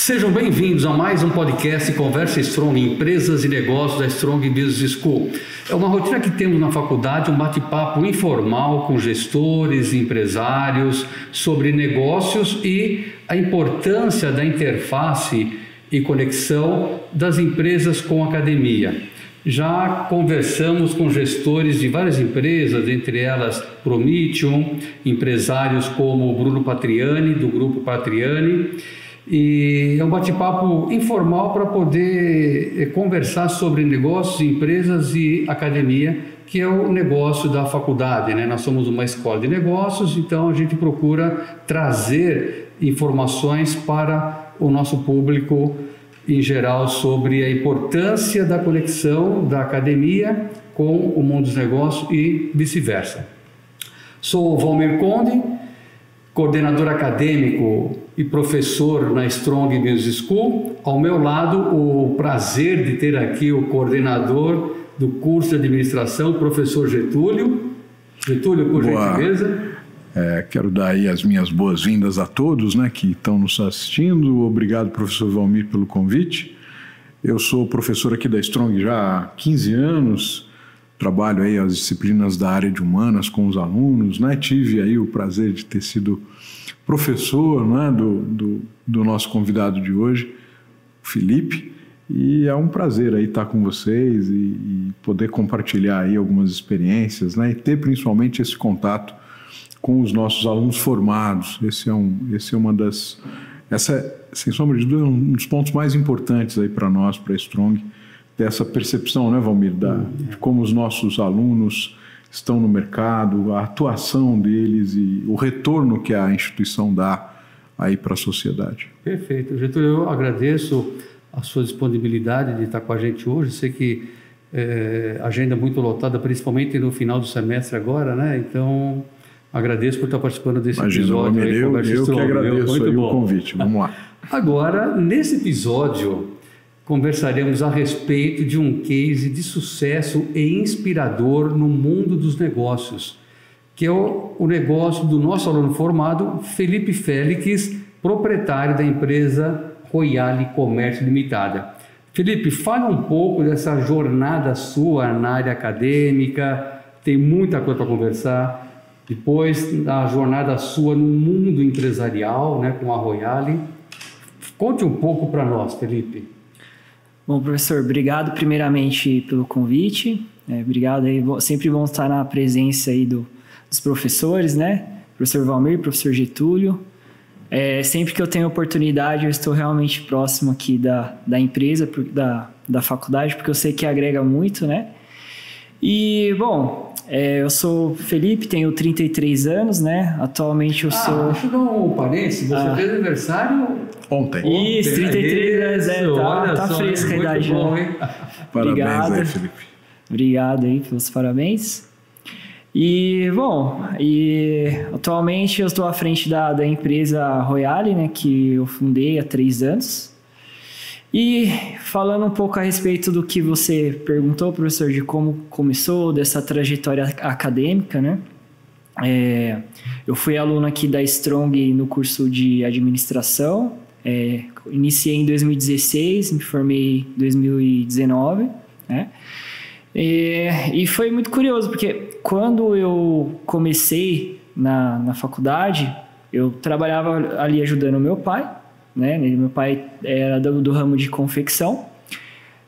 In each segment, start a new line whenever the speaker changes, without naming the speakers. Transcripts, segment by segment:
Sejam bem-vindos a mais um podcast Conversa Strong, Empresas e Negócios da Strong Business School. É uma rotina que temos na faculdade, um bate-papo informal com gestores, empresários, sobre negócios e a importância da interface e conexão das empresas com a academia. Já conversamos com gestores de várias empresas, entre elas Prometheum, empresários como Bruno Patriani, do Grupo Patriani, e é um bate-papo informal para poder conversar sobre negócios, empresas e academia, que é o negócio da faculdade, né? Nós somos uma escola de negócios, então a gente procura trazer informações para o nosso público em geral sobre a importância da conexão da academia com o mundo dos negócios e vice-versa. Sou o Valmir Conde, coordenador acadêmico e professor na Strong Business School. Ao meu lado, o prazer de ter aqui o coordenador do curso de administração, professor Getúlio. Getúlio, por gentileza.
Quero dar aí as minhas boas-vindas a todos, né, que estão nos assistindo. Obrigado, professor Valmir, pelo convite. Eu sou professor aqui da Strong já há 15 anos, trabalho aí as disciplinas da área de humanas com os alunos, né? Tive aí o prazer de ter sido professor, né, do nosso convidado de hoje, Felipe, e é um prazer aí estar com vocês e poder compartilhar aí algumas experiências, né, e ter principalmente esse contato com os nossos alunos formados. Essa é, sem sombra de dúvida, um dos pontos mais importantes aí para nós, para a Strong, ter essa percepção, né, Valmir, de como os nossos alunos estão no mercado, a atuação deles e o retorno que a instituição dá aí para a sociedade.
Perfeito. Getúlio, eu agradeço a sua disponibilidade de estar com a gente hoje. Sei que agenda muito lotada, principalmente no final do semestre agora, né? Então, agradeço por estar participando desse episódio.
Valmir, eu que agradeço aí o convite. Vamos lá.
Agora, nesse episódio, conversaremos a respeito de um case de sucesso e inspirador no mundo dos negócios, que é o negócio do nosso aluno formado, Felipe Félix, proprietário da empresa Royale Comércio Limitada. Felipe, fala um pouco dessa jornada sua na área acadêmica, tem muita coisa para conversar. Depois da jornada sua no mundo empresarial, né, com a Royale. Conte um pouco para nós, Felipe.
Bom, professor, obrigado primeiramente pelo convite. Obrigado aí, sempre bom estar na presença aí dos professores, né? Professor Valmir, professor Getúlio. Sempre que eu tenho oportunidade, eu estou realmente próximo aqui da empresa, da faculdade, porque eu sei que agrega muito, né? E, bom, eu sou Felipe, tenho 33 anos, né? Atualmente eu sou...
Deixa eu dar um parênteses. Você fez aniversário...
Ontem. Isso, 33 anos, tá fresca a idade.
Bom, hein?
Parabéns aí, Felipe.
Obrigado aí pelos parabéns. E, bom, atualmente eu estou à frente da empresa Royale, né? Que eu fundei há 3 anos. E falando um pouco a respeito do que você perguntou, professor, de como começou, dessa trajetória acadêmica, né? Eu fui aluno aqui da Strong no curso de administração, iniciei em 2016, me formei em 2019, né? E foi muito curioso, porque quando eu comecei na faculdade, eu trabalhava ali ajudando o meu pai, né? Meu pai era do ramo de confecção,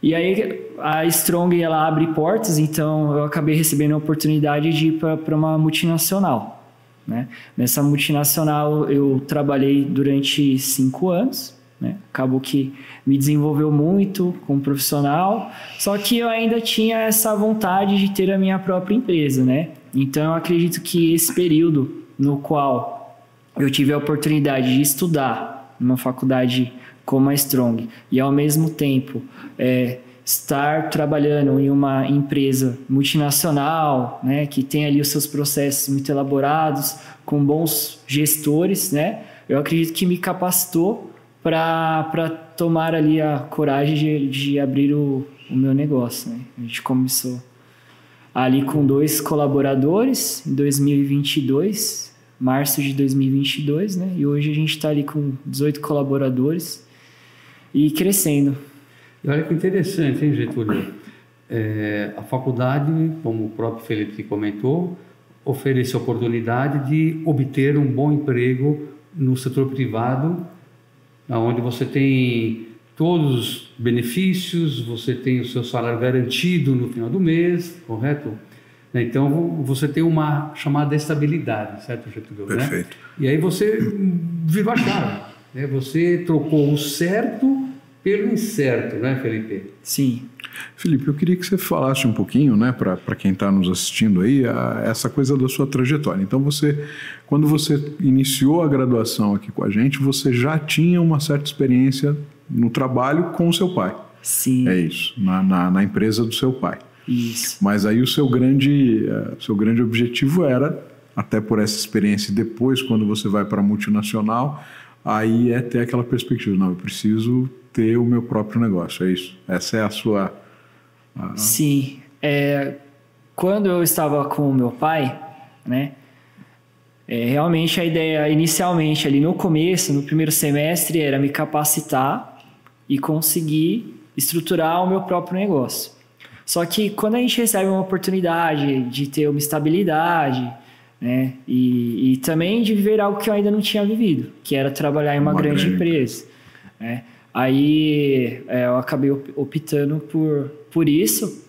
e aí a Strong ela abre portas, então eu acabei recebendo a oportunidade de ir para uma multinacional, né? Nessa multinacional eu trabalhei durante 5 anos, né? Acabou que me desenvolveu muito como profissional, só que eu ainda tinha essa vontade de ter a minha própria empresa, né? Então eu acredito que esse período no qual eu tive a oportunidade de estudar numa faculdade como a Strong e ao mesmo tempo estar trabalhando em uma empresa multinacional, né, que tem ali os seus processos muito elaborados, com bons gestores, né, eu acredito que me capacitou para tomar ali a coragem de abrir o meu negócio, né. A gente começou ali com 2 colaboradores em 2022, março de 2022, né? E hoje a gente está ali com 18 colaboradores e crescendo.
E olha que interessante, hein, Getúlio? A faculdade, como o próprio Felipe comentou, oferece a oportunidade de obter um bom emprego no setor privado, onde você tem todos os benefícios, você tem o seu salário garantido no final do mês, correto? Então, você tem uma chamada estabilidade, certo, Getúlio?
Perfeito.
Né? E aí você virou a chave, né? Você trocou o certo pelo incerto, né, Felipe?
Sim.
Felipe, eu queria que você falasse um pouquinho, né, para quem está nos assistindo aí, essa coisa da sua trajetória. Então, quando você iniciou a graduação aqui com a gente, você já tinha uma certa experiência no trabalho com o seu pai.
Sim.
É isso, na empresa do seu pai.
Isso.
Mas aí o seu grande objetivo era, até por essa experiência, depois, quando você vai para a multinacional, aí é ter aquela perspectiva, não, eu preciso ter o meu próprio negócio, é isso? Essa é a sua...
Sim. Quando eu estava com o meu pai, né, realmente a ideia, inicialmente, ali no começo, no primeiro semestre, era me capacitar e conseguir estruturar o meu próprio negócio. Só que quando a gente recebe uma oportunidade de ter uma estabilidade, né, e também de viver algo que eu ainda não tinha vivido, que era trabalhar em uma grande empresa, né? Aí eu acabei optando por isso,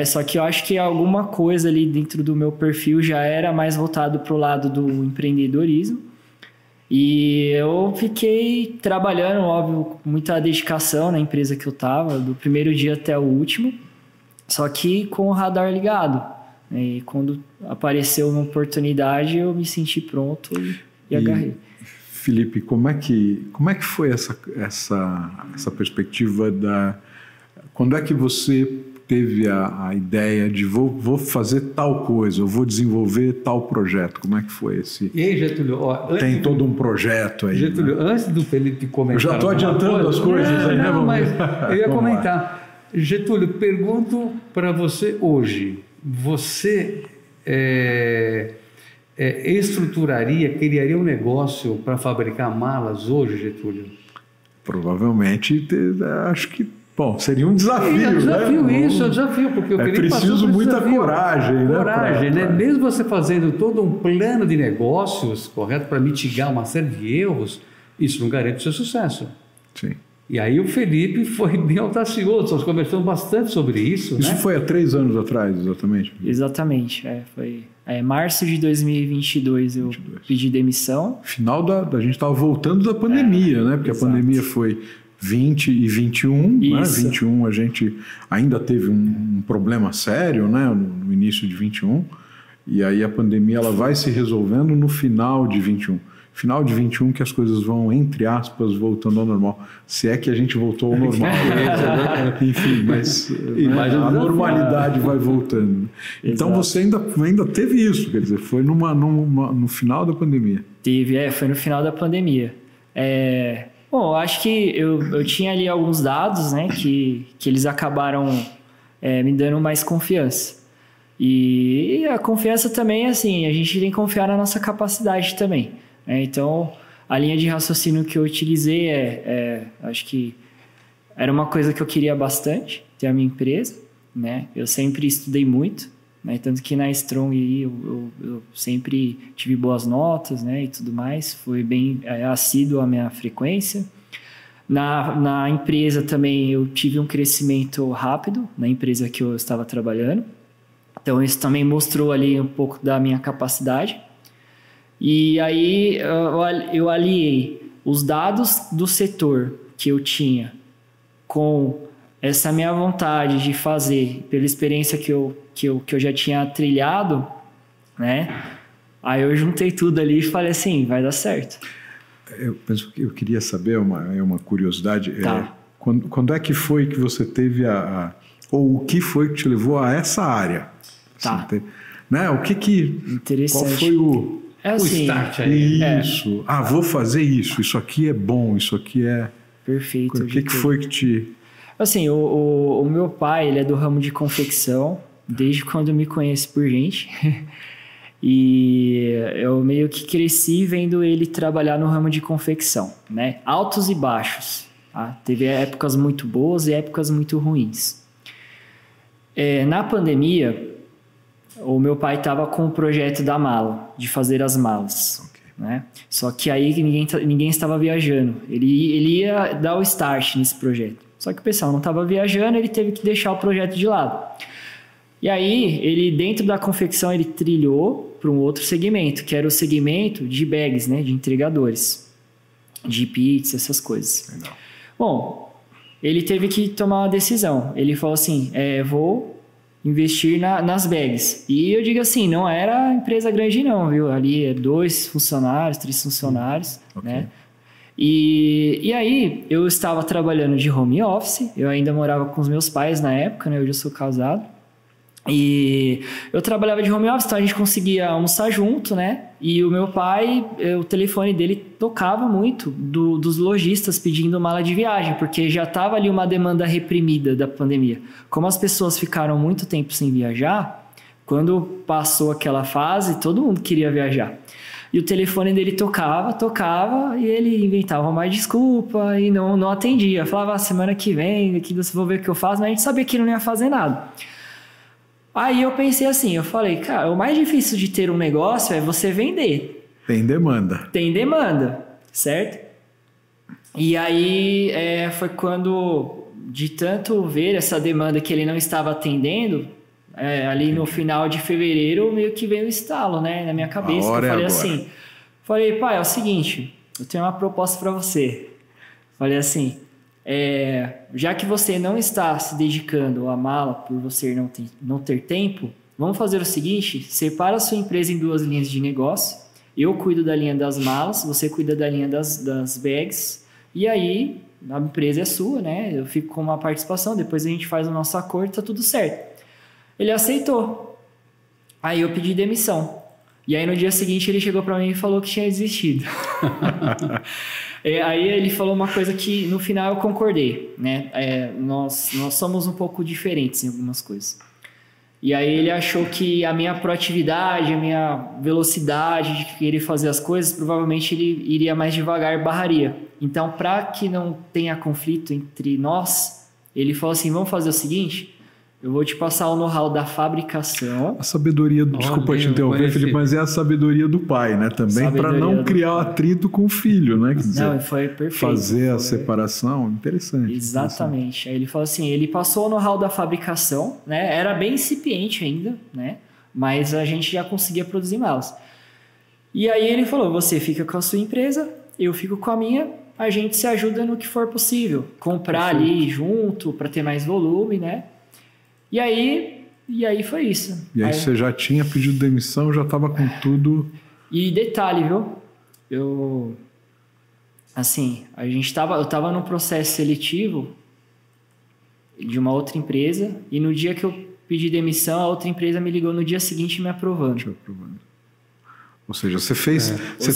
só que eu acho que alguma coisa ali dentro do meu perfil já era mais voltado para o lado do empreendedorismo, e eu fiquei trabalhando, óbvio, com muita dedicação na empresa que eu estava, do primeiro dia até o último, só que com o radar ligado. E quando apareceu uma oportunidade, eu me senti pronto e agarrei.
Felipe, como é que foi essa perspectiva quando é que você teve a ideia de vou fazer tal coisa, eu vou desenvolver tal projeto? Como é que foi esse?
E aí, Getúlio,
tem todo um projeto aí.
Getúlio,
né?
Antes do Felipe comentar...
Eu já estou adiantando as coisas aí, né?
Mas eu ia comentar. Getúlio, pergunto para você hoje, você estruturaria, criaria um negócio para fabricar malas hoje, Getúlio?
Provavelmente, acho que, bom, seria um desafio,
é um desafio,
né?
Isso, é um desafio, porque eu queria
preciso muita coragem, né?
Coragem, né? Mesmo você fazendo todo um plano de negócios, correto, para mitigar uma série de erros, isso não garante o seu sucesso.
Sim.
E aí o Felipe foi bem audacioso, nós conversamos bastante sobre isso.
Isso,
né?
Foi há 3 anos atrás, exatamente?
Exatamente, foi março de 2022 eu pedi demissão.
Final a gente estava voltando da pandemia, né? Porque exato. A pandemia foi 20 e 21, né? 21 a gente ainda teve um problema sério, né? No início de 21, e aí a pandemia ela vai se resolvendo no final de 21. Final de 21 que as coisas vão, entre aspas, voltando ao normal. Se é que a gente voltou ao normal. Enfim, mas a normalidade vai voltando. Então você ainda teve isso, quer dizer, foi no final da pandemia.
Foi no final da pandemia. Bom, eu acho que eu tinha ali alguns dados, né, que eles acabaram me dando mais confiança. E a confiança também, assim, a gente tem que confiar na nossa capacidade também. Então, a linha de raciocínio que eu utilizei acho que era uma coisa que eu queria bastante, ter a minha empresa, né? Eu sempre estudei muito, né? Tanto que na Strong eu sempre tive boas notas, né? E tudo mais, foi bem assíduo a minha frequência. Na empresa também eu tive um crescimento rápido, na empresa que eu estava trabalhando. Então, isso também mostrou ali um pouco da minha capacidade. E aí eu aliei os dados do setor que eu tinha com essa minha vontade de fazer, pela experiência que eu já tinha trilhado, né? Aí eu juntei tudo ali e falei assim, vai dar certo.
Eu queria saber, uma curiosidade,
tá.
Quando é que foi que você teve ou o que foi que te levou a essa área?
Tá.
Assim, né?
Interessante.
Qual foi o
start aí?
Isso. Vou fazer isso. Isso aqui é bom, isso aqui é...
Perfeito.
O que foi que te...
Assim, o meu pai, ele é do ramo de confecção, desde quando eu me conheço por gente. E eu meio que cresci vendo ele trabalhar no ramo de confecção, né? Altos e baixos. Teve épocas muito boas e épocas muito ruins. Na pandemia, o meu pai estava com o projeto da mala, de fazer as malas. Okay. Né? Só que aí ninguém estava viajando. Ele ia dar o start nesse projeto. Só que o pessoal não estava viajando, ele teve que deixar o projeto de lado. E aí, ele dentro da confecção, ele trilhou para um outro segmento, que era o segmento de bags, né? De entregadores, de pizza, essas coisas. Legal. Bom, ele teve que tomar uma decisão. Ele falou assim, vou investir nas bags. E eu digo assim, não era empresa grande não, viu? Ali 2 funcionários, 3 funcionários, okay. Né? E aí, eu estava trabalhando de home office, eu ainda morava com os meus pais na época, né? Hoje eu sou casado. E eu trabalhava de home office, então a gente conseguia almoçar junto, né? E o meu pai, o telefone dele tocava muito dos lojistas pedindo mala de viagem, porque já estava ali uma demanda reprimida da pandemia. Como as pessoas ficaram muito tempo sem viajar, quando passou aquela fase, todo mundo queria viajar. E o telefone dele tocava, e ele inventava mais desculpa e não atendia. Falava, semana que vem, aqui você vou ver o que eu faço, mas a gente sabia que não ia fazer nada. Aí eu pensei assim, eu falei, cara, o mais difícil de ter um negócio é você vender.
Tem demanda.
Tem demanda, certo? E aí foi quando, de tanto ver essa demanda que ele não estava atendendo, ali no final de fevereiro, meio que veio um estalo, né, na minha cabeça. Eu falei assim, pai, é o seguinte, eu tenho uma proposta para você. Falei assim, já que você não está se dedicando à mala por você não ter tempo, vamos fazer o seguinte, separa a sua empresa em 2 linhas de negócio, eu cuido da linha das malas, você cuida da linha das bags, e aí a empresa é sua, né? Eu fico com uma participação, depois a gente faz o nosso acordo, tá tudo certo. Ele aceitou. Aí eu pedi demissão. E aí no dia seguinte ele chegou para mim e falou que tinha desistido. Aí ele falou uma coisa que no final eu concordei, né? Nós somos um pouco diferentes em algumas coisas. E aí ele achou que a minha proatividade, a minha velocidade de querer fazer as coisas, provavelmente ele iria mais devagar, barraria. Então, para que não tenha conflito entre nós, ele falou assim, vamos fazer o seguinte... Eu vou te passar o know-how da fabricação. A
sabedoria, desculpa te interromper, Felipe, mas é a sabedoria do pai, né? Também para não criar o atrito com o filho, né? Quer dizer,
não, foi perfeito.
Fazer a separação, interessante.
Exatamente. Interessante. Aí ele falou assim, ele passou o know-how da fabricação, né? Era bem incipiente ainda, né? Mas a gente já conseguia produzir malas. E aí ele falou, você fica com a sua empresa, eu fico com a minha, a gente se ajuda no que for possível. Comprar ali junto para ter mais volume, né? E aí foi isso.
E aí você já tinha pedido demissão, já estava com tudo...
E detalhe, viu? Eu estava num processo seletivo de uma outra empresa e no dia que eu pedi demissão, a outra empresa me ligou no dia seguinte me aprovando.
Ou seja, você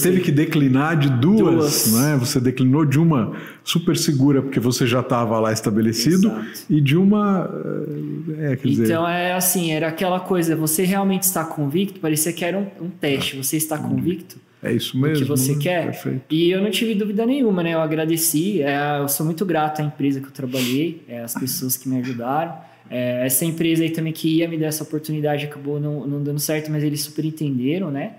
teve que declinar de duas, né? Você declinou de uma super segura, porque você já estava lá estabelecido, exato. E de uma...
Então, era aquela coisa, você realmente está convicto? Parecia que era um teste, você está convicto?
É isso mesmo.
O que você quer?
Perfeito.
E eu não tive dúvida nenhuma, né? Eu agradeci, eu sou muito grato à empresa que eu trabalhei, às pessoas que me ajudaram. Essa empresa aí também que ia me dar essa oportunidade acabou não dando certo, mas eles super entenderam, né?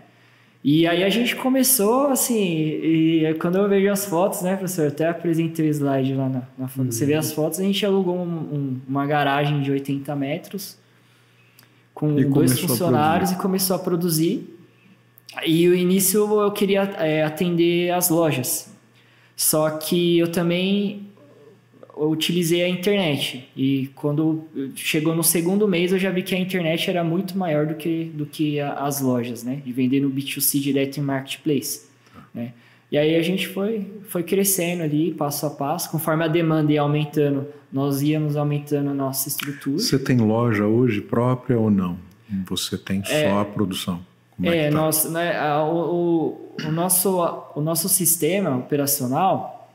E aí a gente começou, assim, e quando eu vejo as fotos, né, professor, eu até apresentei o slide lá na foto. Você vê as fotos, a gente alugou uma garagem de 80 metros com 2 funcionários e começou a produzir. E no início eu queria atender as lojas, só que eu também utilizei a internet. E quando chegou no 2º mês, eu já vi que a internet era muito maior do que as lojas, né? De vender no B2C direto em marketplace, né? E aí a gente foi crescendo ali, passo a passo. Conforme a demanda ia aumentando, nós íamos aumentando a nossa estrutura.
Você tem loja hoje própria ou não? Você tem só a produção? Como é que tá?
O nosso sistema operacional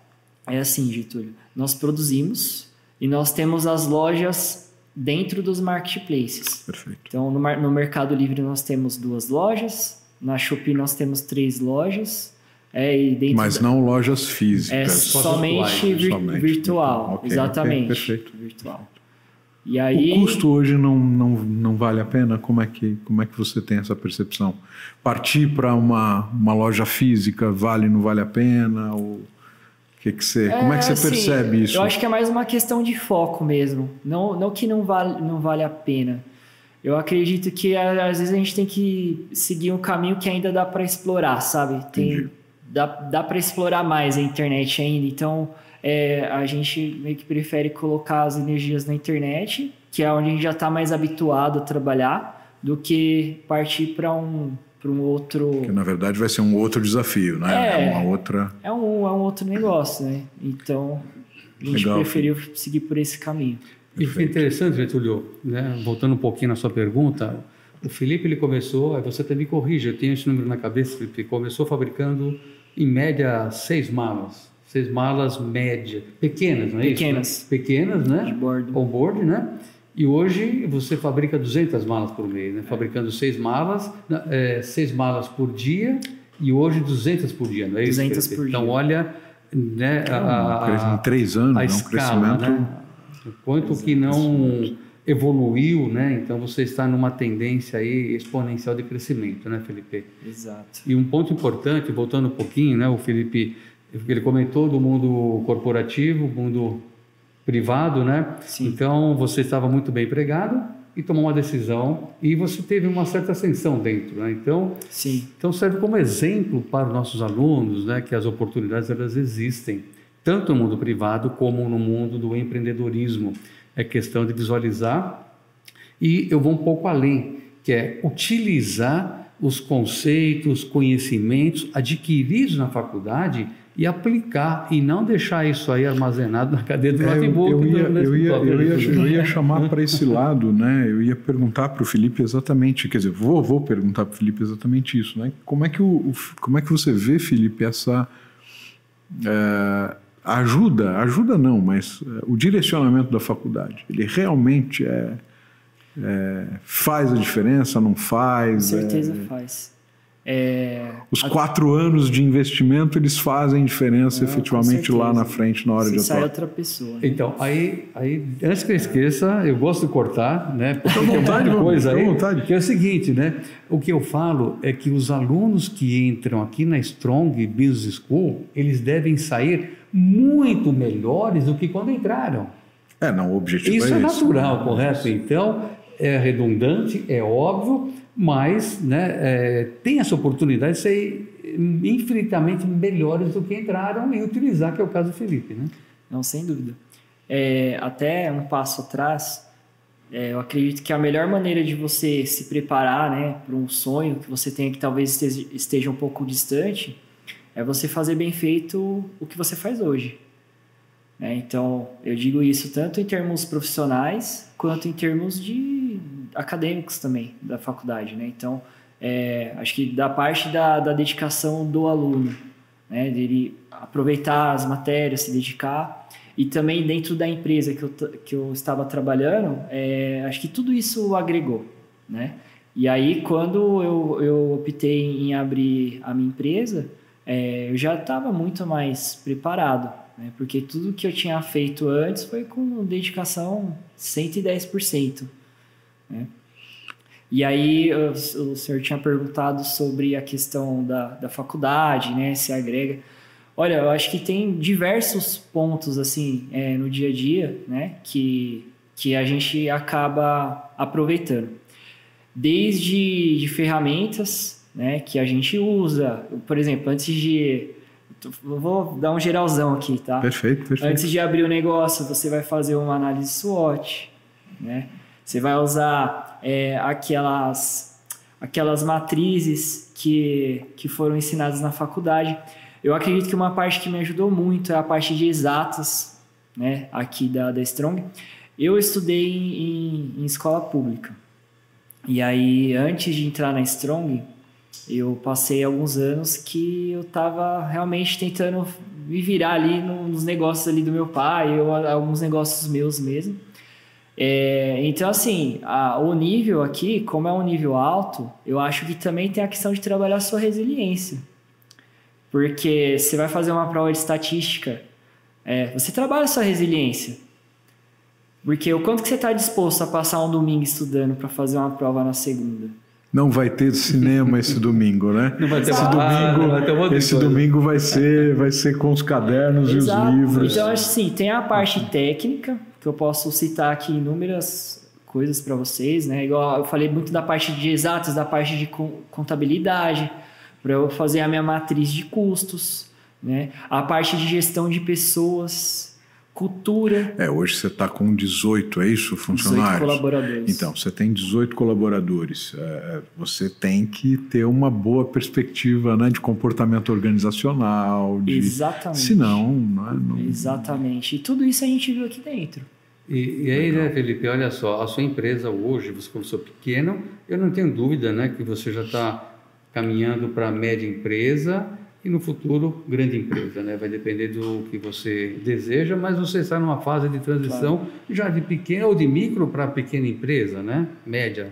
é assim, Getúlio. Nós produzimos e nós temos as lojas dentro dos marketplaces.
Perfeito.
Então, no Mercado Livre nós temos 2 lojas, na Shopee nós temos 3 lojas,
Mas não lojas físicas.
Somente virtual.
Okay,
exatamente.
Okay, perfeito.
Virtual. E aí,
o custo hoje não vale a pena? Como é que você tem essa percepção? Partir para uma loja física vale, não vale a pena? Ou como é que você percebe isso?
Eu acho que é mais uma questão de foco mesmo. Não que não vale a pena. Eu acredito que às vezes a gente tem que seguir um caminho que ainda dá para explorar, sabe? Dá para explorar mais a internet ainda. Então, a gente meio que prefere colocar as energias na internet, que é onde a gente já está mais habituado a trabalhar, do que partir para um outro...
Que na verdade vai ser um outro desafio, né?
É um outro negócio, né? Então, a gente preferiu seguir por esse caminho.
E foi interessante, Getúlio, né? Voltando um pouquinho na sua pergunta, o Felipe ele começou, você até me corrige, eu tenho esse número na cabeça, Felipe, começou fabricando em média 6 malas. 6 malas média, pequenas, não é isso? Pequenas, né? On-board, né? E hoje você fabrica 200 malas por mês, né? Fabricando 6 malas, 6 malas por dia e hoje 200 por dia, não é isso?
200 por dia.
Então olha, né,
em 3 anos,
a escala,
crescimento...
Né? O quanto que não evoluiu, né? Então você está numa tendência aí exponencial de crescimento, né, Felipe?
Exato.
E um ponto importante, voltando um pouquinho, né, o Felipe, ele comentou do mundo corporativo, mundo privado, né?
Sim.
Então você estava muito bem empregado e tomou uma decisão e você teve uma certa ascensão dentro, né? Então,
sim.
Então serve como exemplo para os nossos alunos, né, que as oportunidades elas existem, tanto no mundo privado como no mundo do empreendedorismo. É questão de visualizar e eu vou um pouco além, que é utilizar os conceitos, conhecimentos adquiridos na faculdade e aplicar, e não deixar isso aí armazenado na cadeira do notebook.
Eu ia chamar para esse lado, né? Eu ia perguntar para o Felipe exatamente, quer dizer, vou perguntar para o Felipe exatamente isso, né? Como é que você vê, Felipe, essa ajuda não, mas o direcionamento da faculdade, ele realmente faz a diferença, não faz?
Com certeza faz.
Os 4 anos de investimento, eles fazem diferença efetivamente lá na frente, na hora de atuar.
Você sai outra pessoa.
Então, aí, antes que eu esqueça, eu gosto de cortar, né? Porque tem
vontade,
muita coisa aí,
vontade.
que é o seguinte, né? O que eu falo é que os alunos que entram aqui na Strong Business School, eles devem sair muito melhores do que quando entraram.
O objetivo
isso é natural,
né?
correto? Então, é redundante, é óbvio, mas, né, tem essa oportunidade de ser infinitamente melhores do que entraram e utilizar, que é o caso do Felipe, né?
Não, sem dúvida. Até um passo atrás, eu acredito que a melhor maneira de você se preparar, né, para um sonho que você tenha que talvez esteja um pouco distante, é você fazer bem feito o que você faz hoje. Então, eu digo isso tanto em termos profissionais quanto em termos acadêmicos também, da faculdade, né? Então, acho que da parte da dedicação do aluno, né? Dele aproveitar as matérias, se dedicar, e também dentro da empresa que eu estava trabalhando, acho que tudo isso agregou, né? E aí, quando eu optei em abrir a minha empresa, eu já estava muito mais preparado, né? Porque tudo que eu tinha feito antes foi com dedicação 110%. Né? E aí o senhor tinha perguntado sobre a questão da faculdade, né? Se agrega. Olha, eu acho que tem diversos pontos assim no dia a dia, né? Que a gente acaba aproveitando. Desde ferramentas, né? Que a gente usa. Por exemplo, antes de... Vou dar um geralzão aqui, tá?
Perfeito.
Antes de abrir o negócio, você vai fazer uma análise SWOT, né? Você vai usar aquelas matrizes que foram ensinadas na faculdade. Eu acredito que uma parte que me ajudou muito é a parte de exatas, né, aqui da Strong. Eu estudei em escola pública. E aí, antes de entrar na Strong, eu passei alguns anos que eu estava realmente tentando me virar ali nos negócios ali do meu pai, alguns negócios meus mesmo. Então, assim, o nível aqui, como é um nível alto, eu acho que também tem a questão de trabalhar a sua resiliência. Porque você vai fazer uma prova de estatística, você trabalha a sua resiliência. Porque o quanto que você está disposto a passar um domingo estudando para fazer uma prova na segunda?
Não vai ter cinema esse domingo, né?
Não vai ter
esse domingo vai ser com os cadernos
Exato.
E os livros.
Então, assim, tem a parte técnica, que eu posso citar aqui inúmeras coisas para vocês, né? Igual eu falei muito da parte de exatas, da parte de contabilidade, para eu fazer a minha matriz de custos, né? A parte de gestão de pessoas, cultura.
Hoje você está com 18, é isso, funcionários?
18 colaboradores.
Então, você tem 18 colaboradores. Você tem que ter uma boa perspectiva, né, de comportamento organizacional.
Exatamente.
Senão, não...
Exatamente. E tudo isso a gente viu aqui dentro.
E aí, né, Felipe, olha só, a sua empresa hoje, você começou pequeno, eu não tenho dúvida, né, que você já está caminhando para média empresa e no futuro grande empresa, né? Vai depender do que você deseja, mas você está numa fase de transição já de pequena ou de micro para pequena empresa, né? Média.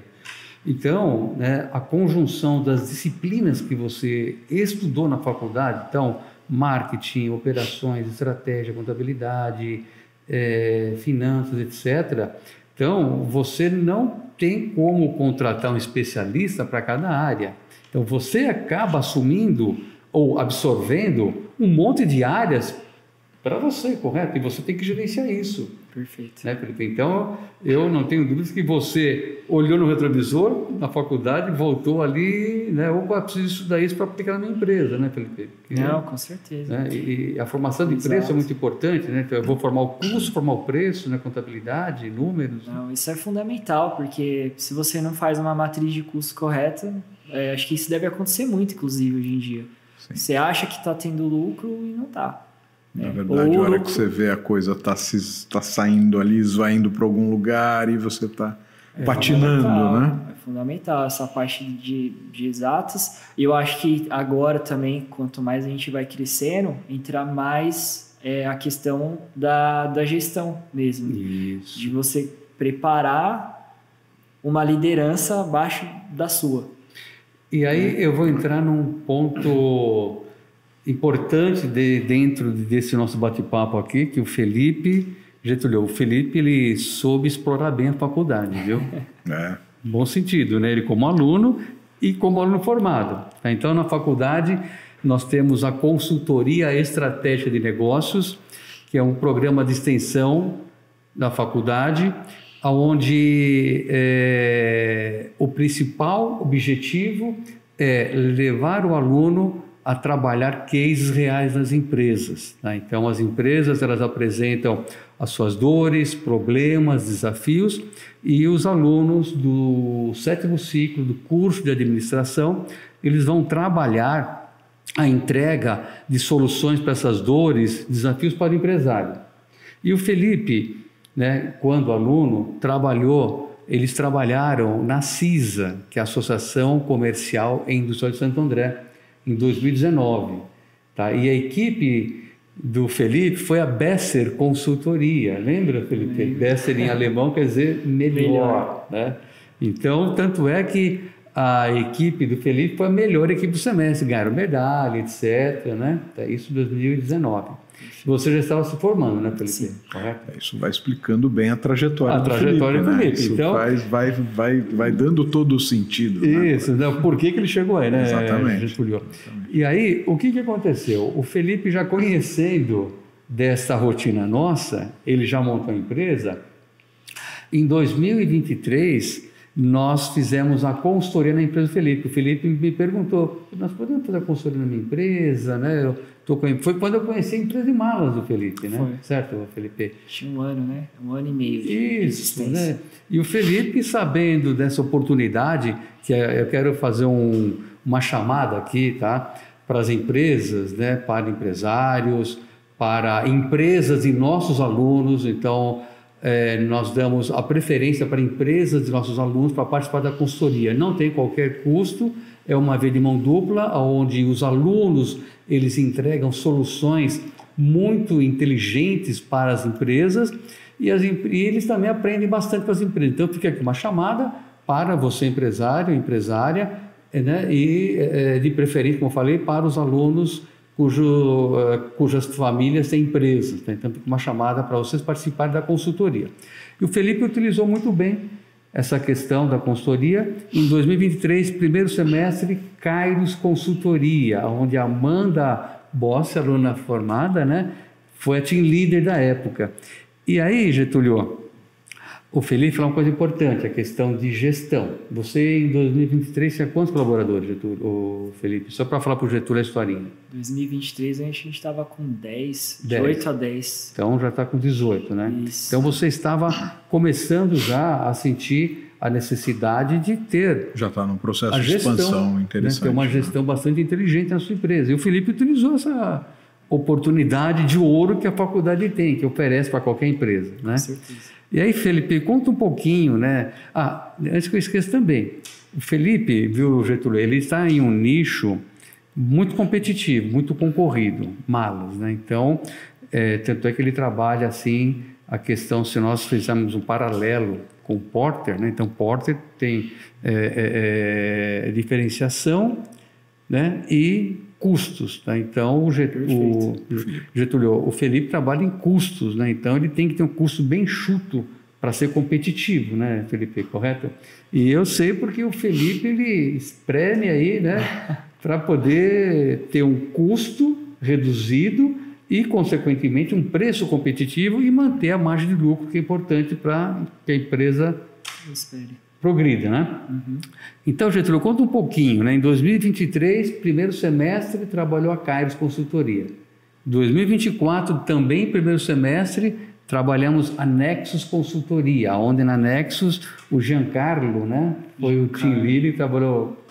Então, né, a conjunção das disciplinas que você estudou na faculdade, então marketing, operações, estratégia, contabilidade, finanças, etc. Então, você não tem como contratar um especialista para cada área. Então, você acaba assumindo ou absorvendo um monte de áreas para você, correto? E você tem que gerenciar isso.
Perfeito.
Né, Felipe? Então, eu não tenho dúvidas que você olhou no retrovisor na faculdade, voltou ali, né? Ou preciso estudar isso para aplicar na minha empresa, né, Felipe?
Não, com certeza.
Né? E a formação de preço é muito importante, né? Então, eu vou formar o custo, formar o preço, né? Contabilidade, números.
Não, isso é fundamental, porque se você não faz uma matriz de custo correta, acho que isso deve acontecer muito, inclusive, hoje em dia. Sim. Você acha que está tendo lucro e não está.
Na verdade, a hora que você vê a coisa está saindo ali, esvaindo para algum lugar e você está patinando, né?
É fundamental essa parte de exatas. E eu acho que agora também, quanto mais a gente vai crescendo, entra mais a questão da gestão mesmo.
Isso.
De você preparar uma liderança abaixo da sua.
E aí eu vou entrar num ponto importante dentro desse nosso bate-papo aqui, que o Felipe, Getúlio, ele soube explorar bem a faculdade, viu? Bom sentido, né? Ele como aluno e como aluno formado. Tá? Então, na faculdade, nós temos a consultoria estratégica de negócios, que é um programa de extensão da faculdade, onde o principal objetivo é levar o aluno a trabalhar cases reais nas empresas. Tá? Então, as empresas elas apresentam as suas dores, problemas, desafios, e os alunos do 7º ciclo do curso de administração, eles vão trabalhar a entrega de soluções para essas dores, desafios para o empresário. E o Felipe, né, quando aluno, eles trabalharam na CISA, que é a Associação Comercial e Industrial de Santo André, em 2019. Tá? E a equipe do Felipe foi a Besser Consultoria. Lembra, Felipe? Besser em alemão quer dizer melhor. Né? Então, tanto é que a equipe do Felipe foi a melhor equipe do semestre, ganharam medalha, etc. Né? Isso em 2019. Você já estava se formando, né, Felipe?
Sim.
Correto? Isso vai explicando bem a trajetória do Felipe. Né? Isso
então,
vai dando todo o sentido.
Isso, né? Por que ele chegou aí, né?
Exatamente.
E aí, o que aconteceu? O Felipe, já conhecendo dessa rotina nossa, ele já montou a empresa. Em 2023, nós fizemos a consultoria na empresa do Felipe. O Felipe me perguntou, nós podemos fazer a consultoria na minha empresa, né? Foi quando eu conheci a empresa de malas do Felipe, né?
Foi.
Certo, Felipe?
Tinha um ano, né? 1 ano e meio de
Isso, né? E o Felipe, sabendo dessa oportunidade, que eu quero fazer uma chamada aqui, tá? Para as empresas, né? Para empresários, para empresas e nossos alunos. Então, nós damos a preferência para empresas de nossos alunos para participar da consultoria. Não tem qualquer custo, é uma via de mão dupla, onde os alunos eles entregam soluções muito inteligentes para as empresas e eles também aprendem bastante com as empresas. Então, fica aqui uma chamada para você, empresário, empresária, né? E de preferência, como eu falei, para os alunos cujas famílias têm empresas, né? Então, uma chamada para vocês participarem da consultoria. E o Felipe utilizou muito bem essa questão da consultoria. Em 2023, primeiro semestre, Kairos Consultoria, onde a Amanda Bossi, aluna formada, né, foi a team leader da época. E aí, Getúlio, o Felipe falou uma coisa importante, a questão de gestão. Você, em 2023, tinha quantos colaboradores, Getúlio, Felipe? Só para falar para o Getúlio a historinha.
Em 2023, a gente estava com 10, de 8 a 10.
Então, já está com 18, né?
Isso.
Então, você estava começando já a sentir a necessidade de ter...
Já está num processo de
gestão,
expansão interessante.
Né? Ter uma gestão bastante inteligente na sua empresa. E o Felipe utilizou essa oportunidade de ouro que a faculdade tem, que oferece para qualquer empresa, né?
Com certeza.
E aí, Felipe, conta um pouquinho, né? Antes que eu esqueça também, o Felipe, viu, Getúlio, ele está em um nicho muito competitivo, muito concorrido, malas, né? Então, tanto é que ele trabalha assim, a questão, se nós fizermos um paralelo com o Porter, né? Então, Porter tem diferenciação, né? E custos, tá? Então o Getúlio, o Felipe trabalha em custos, né? Então ele tem que ter um custo bem enxuto para ser competitivo, né, Felipe, correto? E eu sei porque o Felipe ele espreme aí, né, para poder ter um custo reduzido e consequentemente um preço competitivo e manter a margem de lucro, que é importante para que a empresa progrida, né?
Uhum.
Então, Getúlio, conta um pouquinho, né? Em 2023, primeiro semestre, trabalhou a Kairos Consultoria. 2024, também primeiro semestre, trabalhamos a Nexus Consultoria, onde na Nexus o Giancarlo, né? Foi o team leader, trabalhou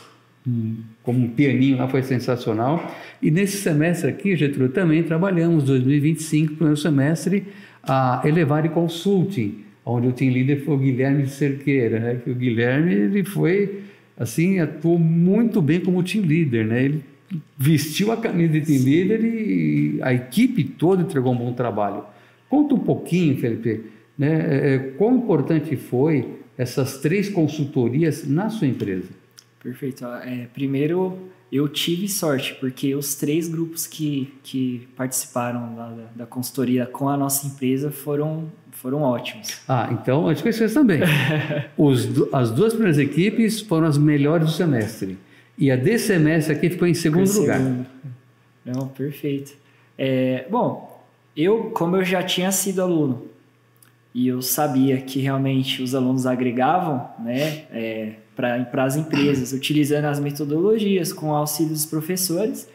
como um pianinho lá, foi sensacional. E nesse semestre aqui, Getúlio, também trabalhamos, 2025, primeiro semestre, a Elevare Consulting, onde o team leader foi o Guilherme de Cerqueira, né? Que o Guilherme, ele foi, assim, atuou muito bem como team leader, né? Ele vestiu a camisa de team leader e a equipe toda entregou um bom trabalho. Conta um pouquinho, Felipe, né? Quão importante foi essas 3 consultorias na sua empresa?
Perfeito. Primeiro, eu tive sorte, porque os 3 grupos que participaram da consultoria com a nossa empresa foram ótimos.
Então, eu te conheço também. As 2 primeiras equipes foram as melhores do semestre. E a desse semestre aqui ficou em segundo lugar.
Não, perfeito. Bom, como eu já tinha sido aluno, e eu sabia que realmente os alunos agregavam, né, para as empresas, utilizando as metodologias, com o auxílio dos professores,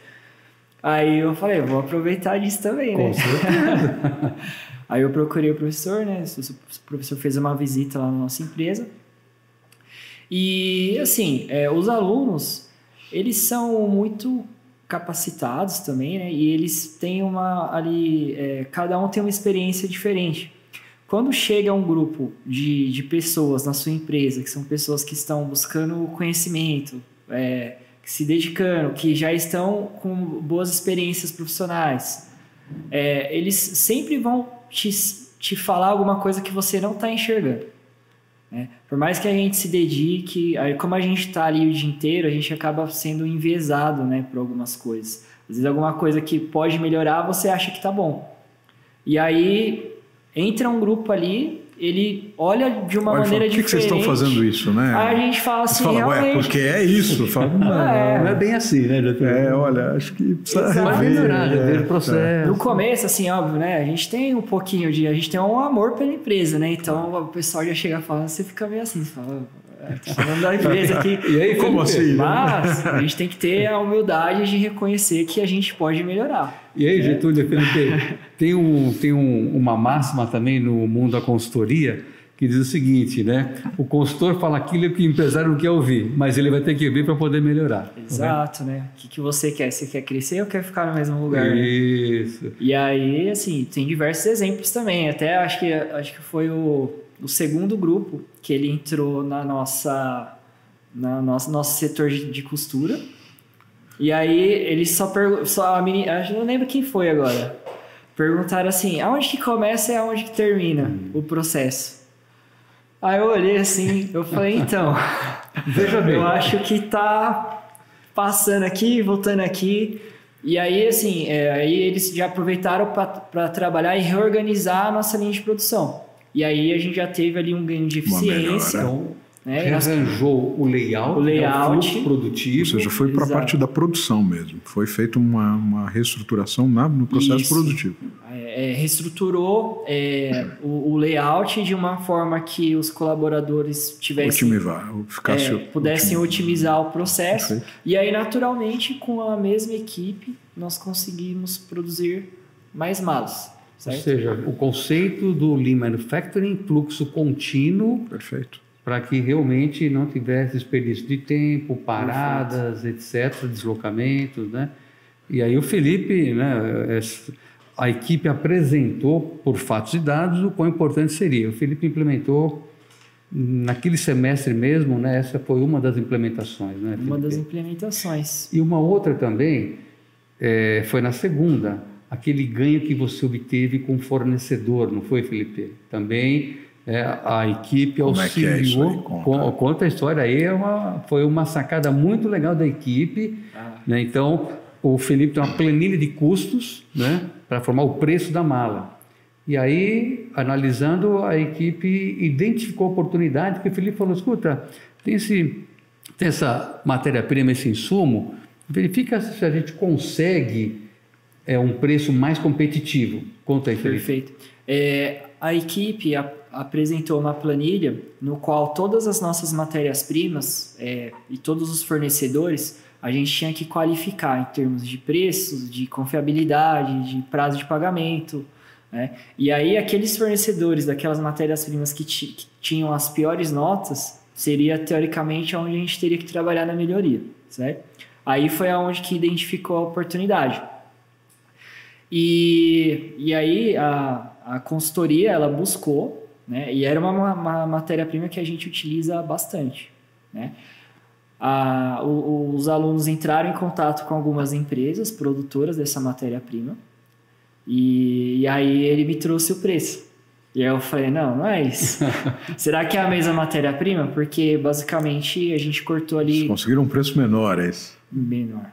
aí eu falei, vou aproveitar disso também, né?
Com certeza.
Aí eu procurei o professor, né? O professor fez uma visita lá na nossa empresa. E, assim, os alunos, eles são muito capacitados também, né? E eles têm cada um tem uma experiência diferente. Quando chega um grupo de pessoas na sua empresa, que são pessoas que estão buscando conhecimento, se dedicando, que já estão com boas experiências profissionais, eles sempre vão te falar alguma coisa que você não está enxergando, né? Por mais que a gente se dedique, como a gente está ali o dia inteiro, a gente acaba sendo enviesado, né, por algumas coisas. Às vezes alguma coisa que pode melhorar, você acha que está bom. E aí entra um grupo ali, ele olha de uma maneira diferente. Por que
vocês estão fazendo isso, né?
Aí a gente fala assim, realmente...
porque é isso.
Não é bem assim, né?
Olha, acho que precisa
vai melhorar, ver o processo.
No começo, assim, óbvio, né? A gente tem um pouquinho a gente tem um amor pela empresa, né? Então o pessoal já chega e fala, você fica meio assim, você fala... Tá falando da empresa aqui.
E aí, como assim?
Mas a gente tem que ter a humildade de reconhecer que a gente pode melhorar.
E aí, Getúlio, Felipe, tem uma máxima também no mundo da consultoria que diz o seguinte, né? O consultor fala aquilo que o empresário não quer ouvir, mas ele vai ter que ouvir para poder melhorar.
Exato, né? O que você quer? Você quer crescer ou quer ficar no mesmo lugar?
Isso.
Né? E aí, assim, tem diversos exemplos também. Até acho que foi o segundo grupo que ele entrou no nosso setor de costura. E aí ele eu não lembro quem foi agora. Perguntaram assim, aonde que começa e aonde que termina o processo? Aí eu olhei assim, eu falei, então,
veja bem,
eu acho que tá passando aqui, voltando aqui. E aí, assim, aí eles já aproveitaram para trabalhar e reorganizar a nossa linha de produção. E aí a gente já teve ali um ganho de eficiência.
Então, rearranjou o layout, o fluxo produtivo.
Ou seja, foi para a parte da produção mesmo. Foi feita uma reestruturação no processo produtivo.
Reestruturou o layout de uma forma que os colaboradores pudessem otimizar o processo. Perfeito. E aí, naturalmente, com a mesma equipe, nós conseguimos produzir mais malas. Certo?
Ou seja, o conceito do Lean Manufacturing, fluxo contínuo.
Perfeito.
Para que realmente não tivesse desperdício de tempo, paradas, etc., deslocamentos, né? E aí o Felipe, né, a equipe apresentou por fatos e dados o quão importante seria. O Felipe implementou naquele semestre mesmo, né? Essa foi uma das implementações, né, Felipe?
Uma das implementações.
E uma outra também foi na segunda, aquele ganho que você obteve com o fornecedor, não foi, Felipe? Também a equipe auxiliou. Conta a história aí, foi uma sacada muito legal da equipe, né? Então o Felipe tem uma planilha de custos, né, para formar o preço da mala. E aí, analisando, a equipe identificou a oportunidade, que o Felipe falou: escuta, tem essa matéria-prima, esse insumo, verifica se a gente consegue um preço mais competitivo. Conta aí, Felipe.
Perfeito. A equipe apresentou uma planilha no qual todas as nossas matérias-primas e todos os fornecedores a gente tinha que qualificar em termos de preços, de confiabilidade, de prazo de pagamento, né? E aí aqueles fornecedores daquelas matérias-primas que tinham as piores notas seria teoricamente onde a gente teria que trabalhar na melhoria, certo? Aí foi aonde que identificou a oportunidade. E aí a consultoria ela buscou, né? E era uma matéria-prima que a gente utiliza bastante, né? Os alunos entraram em contato com algumas empresas produtoras dessa matéria-prima e aí ele me trouxe o preço. E aí eu falei: não é isso. Será que é a mesma matéria-prima? Porque basicamente a gente cortou ali...
Vocês conseguiram um preço menor, é isso?
Menor.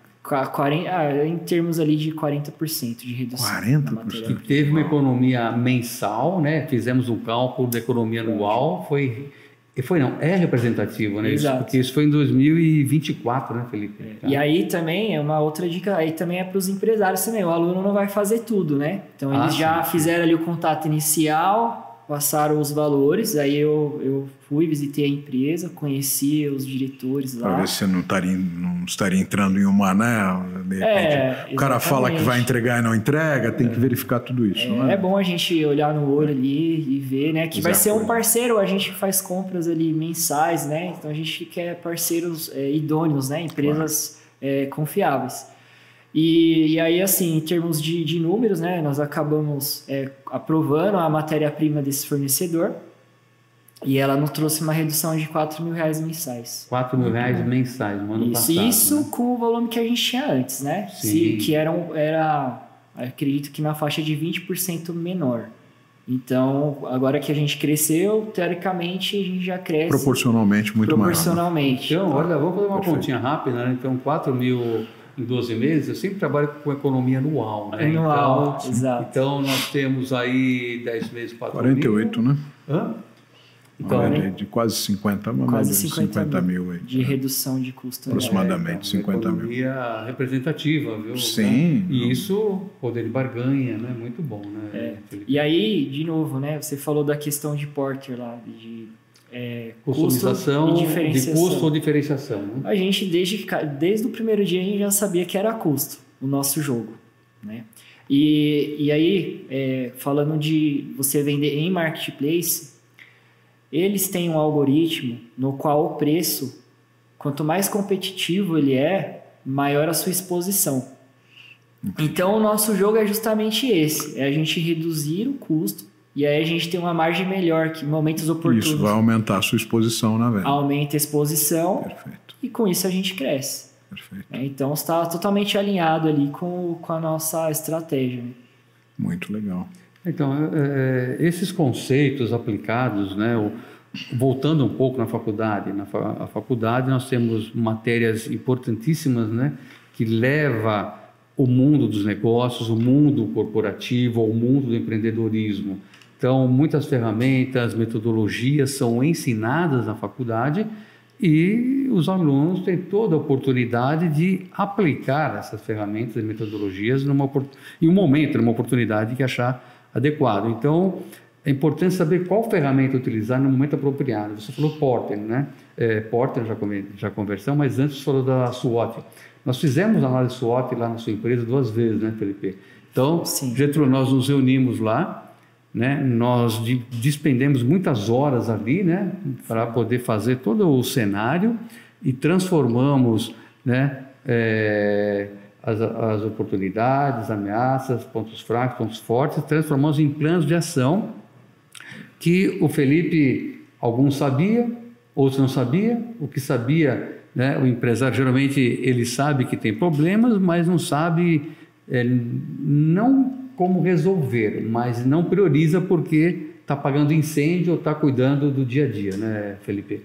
Em termos ali de 40% de redução.
40%?
E teve uma economia mensal, né? Fizemos um cálculo da economia anual, é representativo, né?
Exato.
Porque isso foi em 2024, né, Felipe?
E aí também é uma outra dica, aí também é para os empresários também. O aluno não vai fazer tudo, né? Então eles já fizeram ali o contato inicial, passaram os valores, aí eu fui, visitei a empresa, conheci os diretores lá.
Para ver se não estaria entrando em uma, né? De repente, o cara fala que vai entregar e não entrega, tem que verificar tudo isso.
É bom a gente olhar no olho ali e ver, né? Que vai ser um parceiro, a gente faz compras ali mensais, né? Então a gente quer parceiros idôneos, né? Empresas confiáveis. E aí, assim, em termos de números, né, nós acabamos aprovando a matéria-prima desse fornecedor e ela nos trouxe uma redução de R$4.000 mensais.
R$4.000 mensais no ano passado.
Isso,
né?
Com o volume que a gente tinha antes, né? Que era, acredito que na faixa de 20% menor. Então, agora que a gente cresceu, teoricamente, a gente já cresce...
Proporcionalmente muito maior.
Proporcionalmente.
Então, olha, vamos fazer uma continha rápida, né? Então, 4.000... em 12 meses, eu sempre trabalho com economia anual, né?
Anual, exato.
Então, nós temos aí 10 meses para
48, né?
Hã?
Então, de quase 50,
quase
50 mil aí.
De redução de custo.
Aproximadamente 50 mil.
Economia representativa, viu?
Sim.
E isso, poder de barganha, né? Muito bom, né?
E aí, de novo, né? Você falou da questão de Porter lá, de
customização,
custo e diferenciação.
De custo ou diferenciação. Né?
A gente, desde o primeiro dia, a gente já sabia que era custo o nosso jogo, né? E aí, falando de você vender em marketplace, eles têm um algoritmo no qual o preço, quanto mais competitivo ele maior a sua exposição. Então, o nosso jogo é justamente esse, a gente reduzir o custo. E aí a gente tem uma margem melhor, que em momentos oportunos...
Isso vai aumentar a sua exposição na venda.
Aumenta a exposição.
Perfeito.
E com isso a gente cresce.
Perfeito.
Então está totalmente alinhado ali com a nossa estratégia. Né?
Muito legal.
Então, esses conceitos aplicados, né, voltando um pouco na faculdade, faculdade nós temos matérias importantíssimas, né, que leva o mundo dos negócios, o mundo corporativo, o mundo do empreendedorismo. Então, muitas ferramentas, metodologias são ensinadas na faculdade e os alunos têm toda a oportunidade de aplicar essas ferramentas e metodologias em um momento, numa oportunidade que achar adequado. Então, é importante saber qual ferramenta utilizar no momento apropriado. Você falou Porter, né? Porter, já conversamos, mas antes você falou da SWOT. Nós fizemos análise SWOT lá na sua empresa 2 vezes, né, Felipe? Então, Getúlio, nós nos reunimos lá, né? Nós despendemos muitas horas ali, né, para poder fazer todo o cenário e transformamos, né, as oportunidades, ameaças, pontos fracos, pontos fortes, transformamos em planos de ação que o Felipe, alguns sabia, outros não sabia. O que sabia, né, o empresário geralmente ele sabe que tem problemas, mas não sabe não como resolver, mas não prioriza porque está apagando incêndio ou está cuidando do dia a dia, né, Felipe?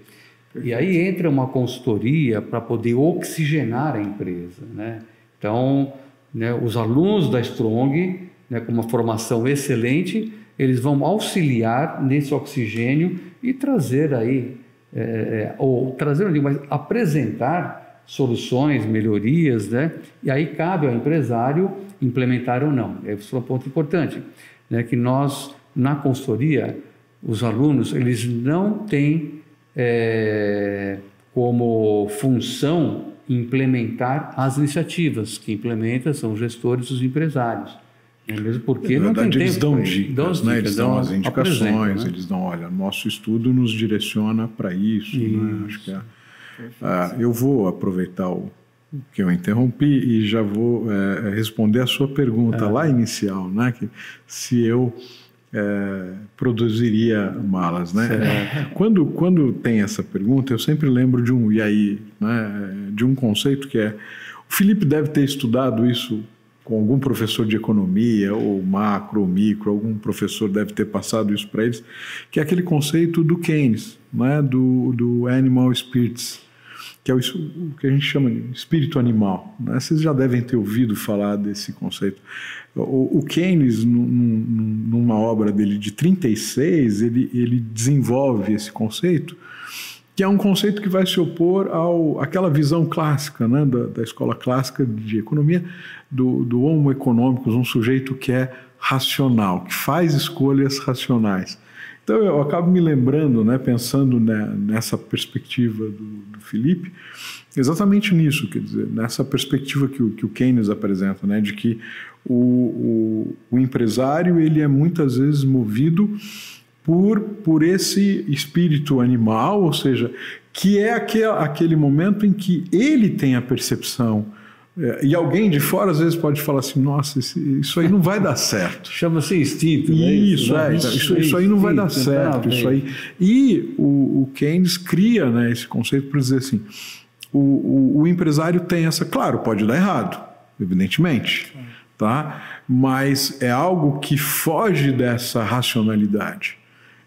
E aí entra uma consultoria para poder oxigenar a empresa, né? Então, né, os alunos da Strong, né, com uma formação excelente, eles vão auxiliar nesse oxigênio e trazer aí, mas apresentar soluções, melhorias, né? E aí cabe ao empresário implementar ou não. Esse é um ponto importante, né? Que nós, na consultoria, os alunos, eles não têm como função implementar as iniciativas. Que implementa são os gestores e os empresários. Mesmo porque
na verdade,
não tem
eles
tempo,
dão dicas, né? Eles dão as indicações,
né?
Eles dão, olha, nosso estudo nos direciona para isso. Né? Acho que eu vou aproveitar o que eu interrompi e já vou responder a sua pergunta lá inicial, né? Que se eu produziria malas, né? Quando tem essa pergunta, eu sempre lembro de um né? De um conceito que o Felipe deve ter estudado isso com algum professor de economia, ou macro, ou micro, algum professor deve ter passado isso para eles, que é aquele conceito do Keynes, né? do Animal Spirits, que é o que a gente chama de espírito animal. Né? Vocês já devem ter ouvido falar desse conceito. O Keynes, numa obra dele de 1936, ele desenvolve esse conceito, que é um conceito que vai se opor àquela visão clássica, né, da escola clássica de economia, do homo economicus, um sujeito que é racional, que faz escolhas racionais. Então eu acabo me lembrando, né, pensando nessa perspectiva do Felipe, exatamente nisso, quer dizer, nessa perspectiva que o Keynes apresenta, né, de que o empresário ele é muitas vezes movido por esse espírito animal, ou seja, que é aquele momento em que ele tem a percepção, e alguém de fora às vezes pode falar assim, nossa, isso aí não vai dar certo.
Chama-se instinto, né?
Isso aí não vai dar certo. Isso aí. E o Keynes cria, né, esse conceito para dizer assim, o empresário tem essa, claro, pode dar errado, evidentemente, tá? Mas é algo que foge dessa racionalidade.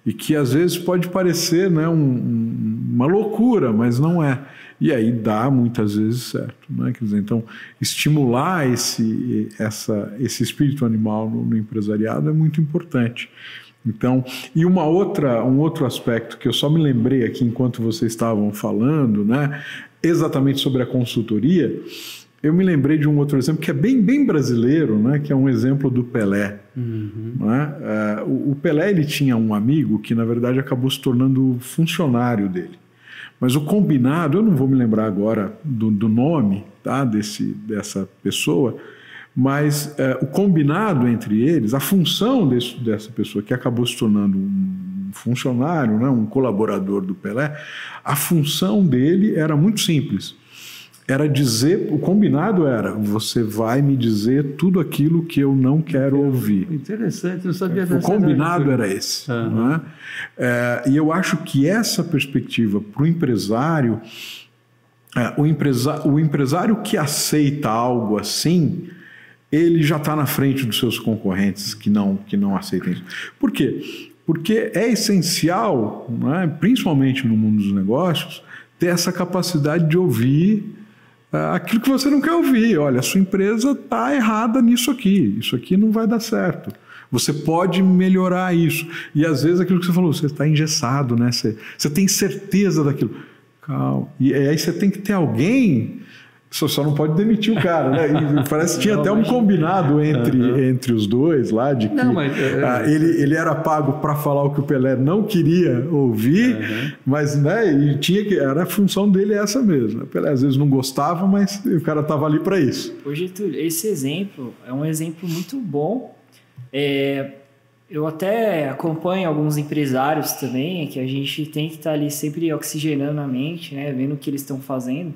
E que às vezes pode parecer, né, uma loucura, mas não é. E aí dá muitas vezes certo. Né? Quer dizer, então, estimular esse espírito animal no empresariado é muito importante. Então, e um outro aspecto que eu só me lembrei aqui enquanto vocês estavam falando, né, exatamente sobre a consultoria, eu me lembrei de um outro exemplo que é bem brasileiro, né, que é um exemplo do Pelé. Né? O Pelé ele tinha um amigo que, na verdade, acabou se tornando funcionário dele. Mas o combinado, eu não vou me lembrar agora do nome, tá, dessa pessoa, mas o combinado entre eles, a função dessa pessoa que acabou se tornando um funcionário, né, um colaborador do Pelé, a função dele era muito simples. Era dizer, o combinado era, você vai me dizer tudo aquilo que eu não quero ouvir.
Interessante, não sabia dessa.
O combinado era esse. Né? E eu acho que essa perspectiva para o empresário, o empresário que aceita algo assim, ele já está na frente dos seus concorrentes que não aceitam isso. Por quê? Porque é essencial, né, principalmente no mundo dos negócios, ter essa capacidade de ouvir aquilo que você não quer ouvir. Olha, a sua empresa está errada nisso aqui. Isso aqui não vai dar certo. Você pode melhorar isso. E às vezes aquilo que você falou, você está engessado, né? Você tem certeza daquilo. Calma. E aí você tem que ter alguém... Só não pode demitir o cara, né? E parece que tinha até um combinado entre os dois lá, de que ele era pago para falar o que o Pelé não queria ouvir, mas né, e era a função dele essa mesmo. O Pelé às vezes não gostava, mas o cara estava ali para isso.
Ô, Getúlio, esse exemplo é um exemplo muito bom. Eu até acompanho alguns empresários também, que a gente tem que estar ali sempre oxigenando a mente, né? Vendo o que eles estão fazendo.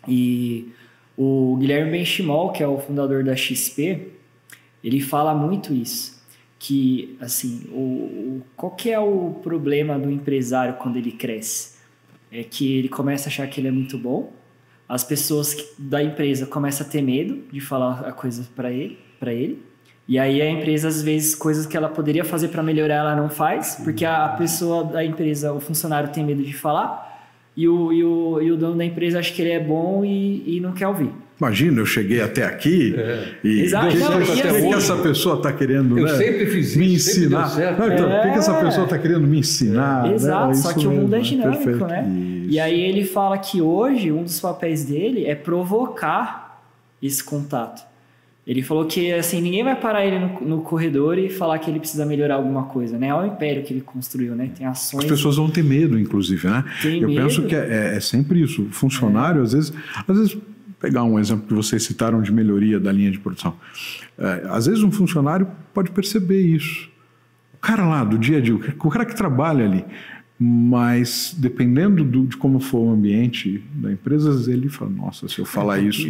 E o Guilherme Benchimol, que é o fundador da XP, ele fala muito isso, que assim, qual que é o problema do empresário quando ele cresce? É que ele começa a achar que ele é muito bom, as pessoas da empresa começam a ter medo de falar a coisa para ele, e aí a empresa, às vezes, coisas que ela poderia fazer para melhorar, ela não faz, porque a pessoa da empresa, o funcionário tem medo de falar, e o dono da empresa acha que ele é bom e não quer ouvir.
Imagina, eu cheguei até aqui e
Exato.
o que essa pessoa está querendo
eu sempre fiz
me
isso,
ensinar? Então, o que essa pessoa está querendo me ensinar?
Exato,
né?
só que o mundo é dinâmico,
perfeito.
né?
Isso.
E aí ele fala que hoje um dos papéis dele é provocar esse contato. Ele falou que assim, ninguém vai parar ele no corredor e falar que ele precisa melhorar alguma coisa, né? É o império que ele construiu, né? Tem ações...
As pessoas vão ter medo, inclusive, né? Eu penso que é sempre isso. O funcionário, às vezes, pegar um exemplo que vocês citaram de melhoria da linha de produção. Às vezes um funcionário pode perceber isso. O cara lá, do dia a dia, o cara que trabalha ali, mas dependendo de como for o ambiente da empresa, às vezes ele fala, nossa, se eu falar isso,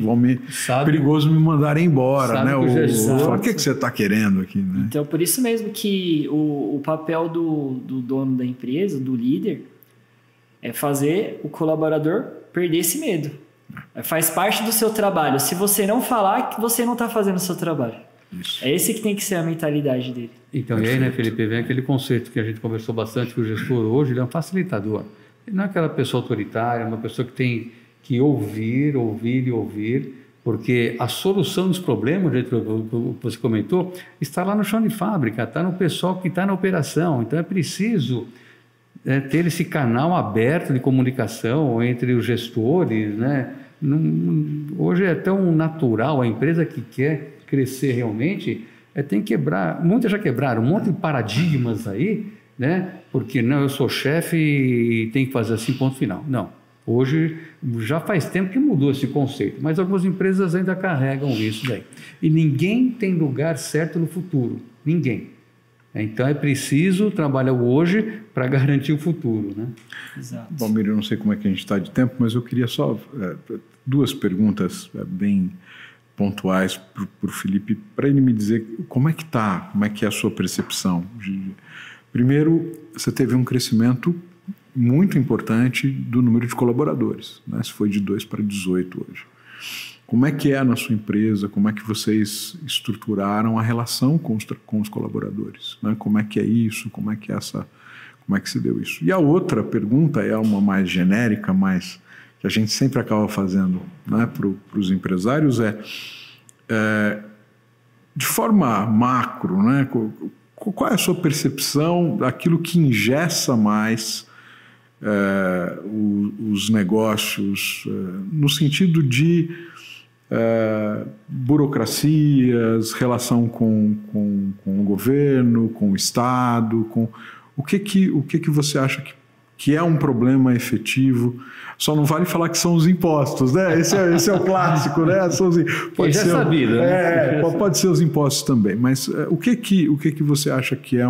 perigoso me mandarem embora, né? O que você está querendo aqui, né?
Então, por isso mesmo que o papel do dono da empresa, do líder, é fazer o colaborador perder esse medo. Faz parte do seu trabalho. Se você não falar, você não está fazendo o seu trabalho. Isso. É esse que tem que ser a mentalidade dele.
Então, e aí, né, Felipe, vem aquele conceito que a gente conversou bastante, que o gestor hoje ele é um facilitador. Ele não é aquela pessoa autoritária, é uma pessoa que tem que ouvir, porque a solução dos problemas, do jeito que você comentou, está lá no chão de fábrica, está no pessoal que está na operação. Então, é preciso ter esse canal aberto de comunicação entre os gestores, né? Hoje é tão natural, a empresa que quer crescer realmente, tem que quebrar, muitas já quebraram, um monte de paradigmas aí, né? Porque não, eu sou chefe e tenho que fazer assim, ponto final. Não, hoje já faz tempo que mudou esse conceito, mas algumas empresas ainda carregam isso daí. E ninguém tem lugar certo no futuro, ninguém. Então é preciso trabalhar hoje para garantir o futuro, né?
Exato.
Bom, eu não sei como é que a gente está de tempo, mas eu queria só duas perguntas bem pontuais para o Felipe, para ele me dizer como é que está, como é que é a sua percepção. Primeiro, você teve um crescimento muito importante do número de colaboradores, né? Você foi de 2 para 18 hoje. Como é que é na sua empresa, como é que vocês estruturaram a relação com os colaboradores, né? Como é que é isso, como é que se deu isso? E a outra pergunta é uma mais genérica, mas que a gente sempre acaba fazendo, né, para os empresários, de forma macro, né, qual é a sua percepção daquilo que engessa mais os negócios, no sentido de burocracias, relação com o governo, com o Estado, o que você acha que é um problema efetivo? Só não vale falar que são os impostos, né? Esse é o clássico, né?
Pode ser sabido, né?
Pode ser os impostos também, mas o que você acha que é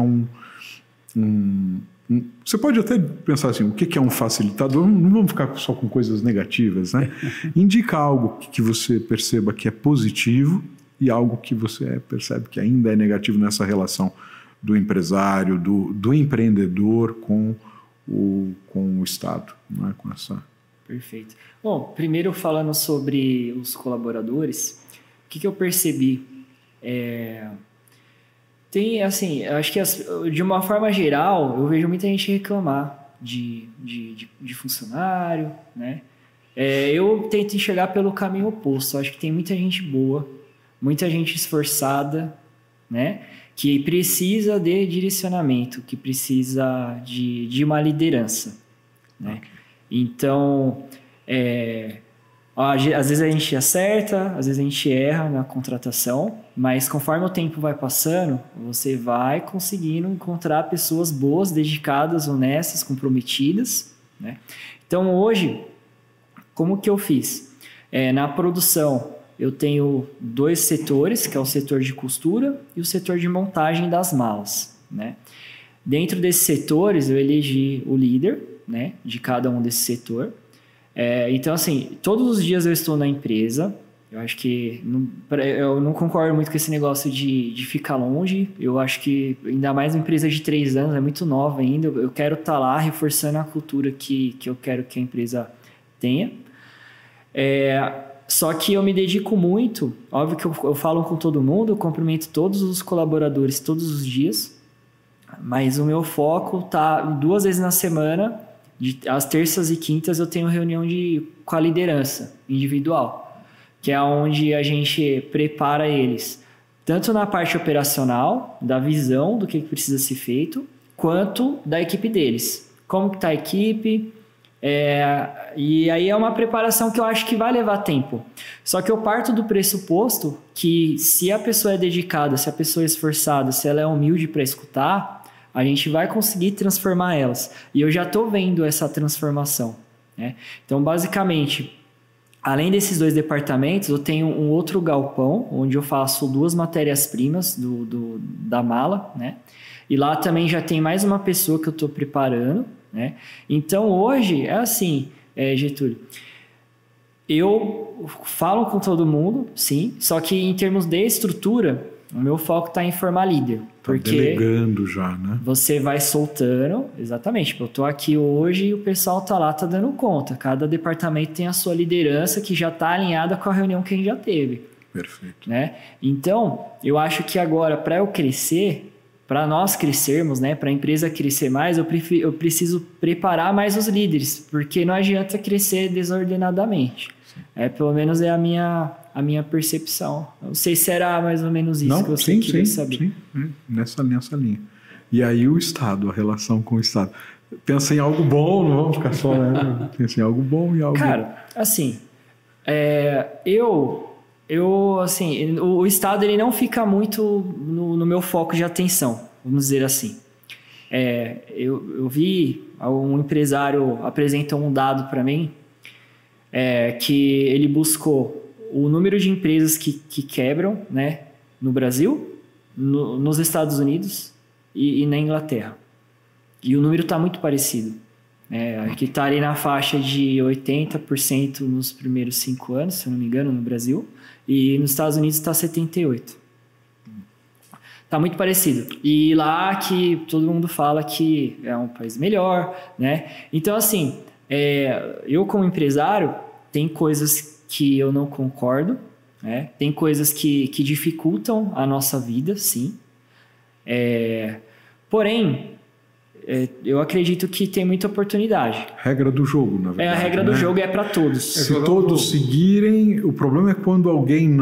você pode até pensar assim, o que é um facilitador? Não vamos ficar só com coisas negativas, né? Indica algo que você perceba que é positivo e algo que você percebe que ainda é negativo nessa relação do empresário, do empreendedor com o Estado, né? Com essa...
Perfeito. Bom, primeiro falando sobre os colaboradores, o que eu percebi? Tem, assim, acho que de uma forma geral, eu vejo muita gente reclamar de funcionário, né? Eu tento enxergar pelo caminho oposto. Eu acho que tem muita gente boa, muita gente esforçada, né? Que precisa de direcionamento, que precisa de uma liderança, né? Okay. Então, às vezes a gente acerta, às vezes a gente erra na contratação, mas conforme o tempo vai passando, você vai conseguindo encontrar pessoas boas, dedicadas, honestas, comprometidas, né? Então, hoje, como que eu fiz? Na produção, eu tenho 2 setores, que é o setor de costura e o setor de montagem das malas, né? Dentro desses setores, eu elegi o líder, né, de cada um desse setor. Então, assim, todos os dias eu estou na empresa. Eu acho que eu não concordo muito com esse negócio de ficar longe. Eu acho que, ainda mais uma empresa de 3 anos, é muito nova ainda. Eu quero estar lá reforçando a cultura que eu quero que a empresa tenha. Só que eu me dedico muito. Óbvio que eu falo com todo mundo, eu cumprimento todos os colaboradores todos os dias. Mas o meu foco tá 2 vezes na semana. Às terças e quintas eu tenho reunião com a liderança individual, que é onde a gente prepara eles, tanto na parte operacional, da visão do que precisa ser feito, quanto da equipe deles. Como que está a equipe? E aí é uma preparação que eu acho que vai levar tempo. Só que eu parto do pressuposto que se a pessoa é dedicada, se a pessoa é esforçada, se ela é humilde para escutar, a gente vai conseguir transformar elas. E eu já estou vendo essa transformação, né? Então, basicamente, além desses 2 departamentos, eu tenho um outro galpão, onde eu faço 2 matérias-primas da mala, né? E lá também já tem mais uma pessoa que eu estou preparando, né? Então, hoje, é assim, Getúlio, eu falo com todo mundo, sim, só que em termos de estrutura, o meu foco está em formar líder. Porque
delegando já, né?
Você vai soltando, exatamente. Eu estou aqui hoje e o pessoal está lá, está dando conta. Cada departamento tem a sua liderança que já está alinhada com a reunião que a gente já teve.
Perfeito.
Né? Então, eu acho que agora, para eu crescer, para nós crescermos, né, para a empresa crescer mais, eu preciso preparar mais os líderes, porque não adianta crescer desordenadamente. Pelo menos é a minha percepção. Não sei se era mais ou menos isso que você queria saber.
Sim, nessa linha. E aí o Estado, a relação com o Estado. Pensa em algo bom, não vamos ficar só... Né? Pensa em algo bom e algo...
Cara, assim, assim, o Estado ele não fica muito no meu foco de atenção, vamos dizer assim. Eu vi um empresário apresentar um dado para mim, que ele buscou o número de empresas que quebram, né, no Brasil, nos Estados Unidos e na Inglaterra. E o número está muito parecido. Que está ali na faixa de 80% nos primeiros 5 anos, se eu não me engano, no Brasil. E nos Estados Unidos está 78%. Está muito parecido. E lá que todo mundo fala que é um país melhor, né? Então, assim, eu como empresário, tem coisas que eu não concordo, né? Tem coisas que dificultam a nossa vida, sim. Porém, eu acredito que tem muita oportunidade.
Regra do jogo, na verdade.
A regra do jogo é para todos.
Se todos seguirem, o problema é quando alguém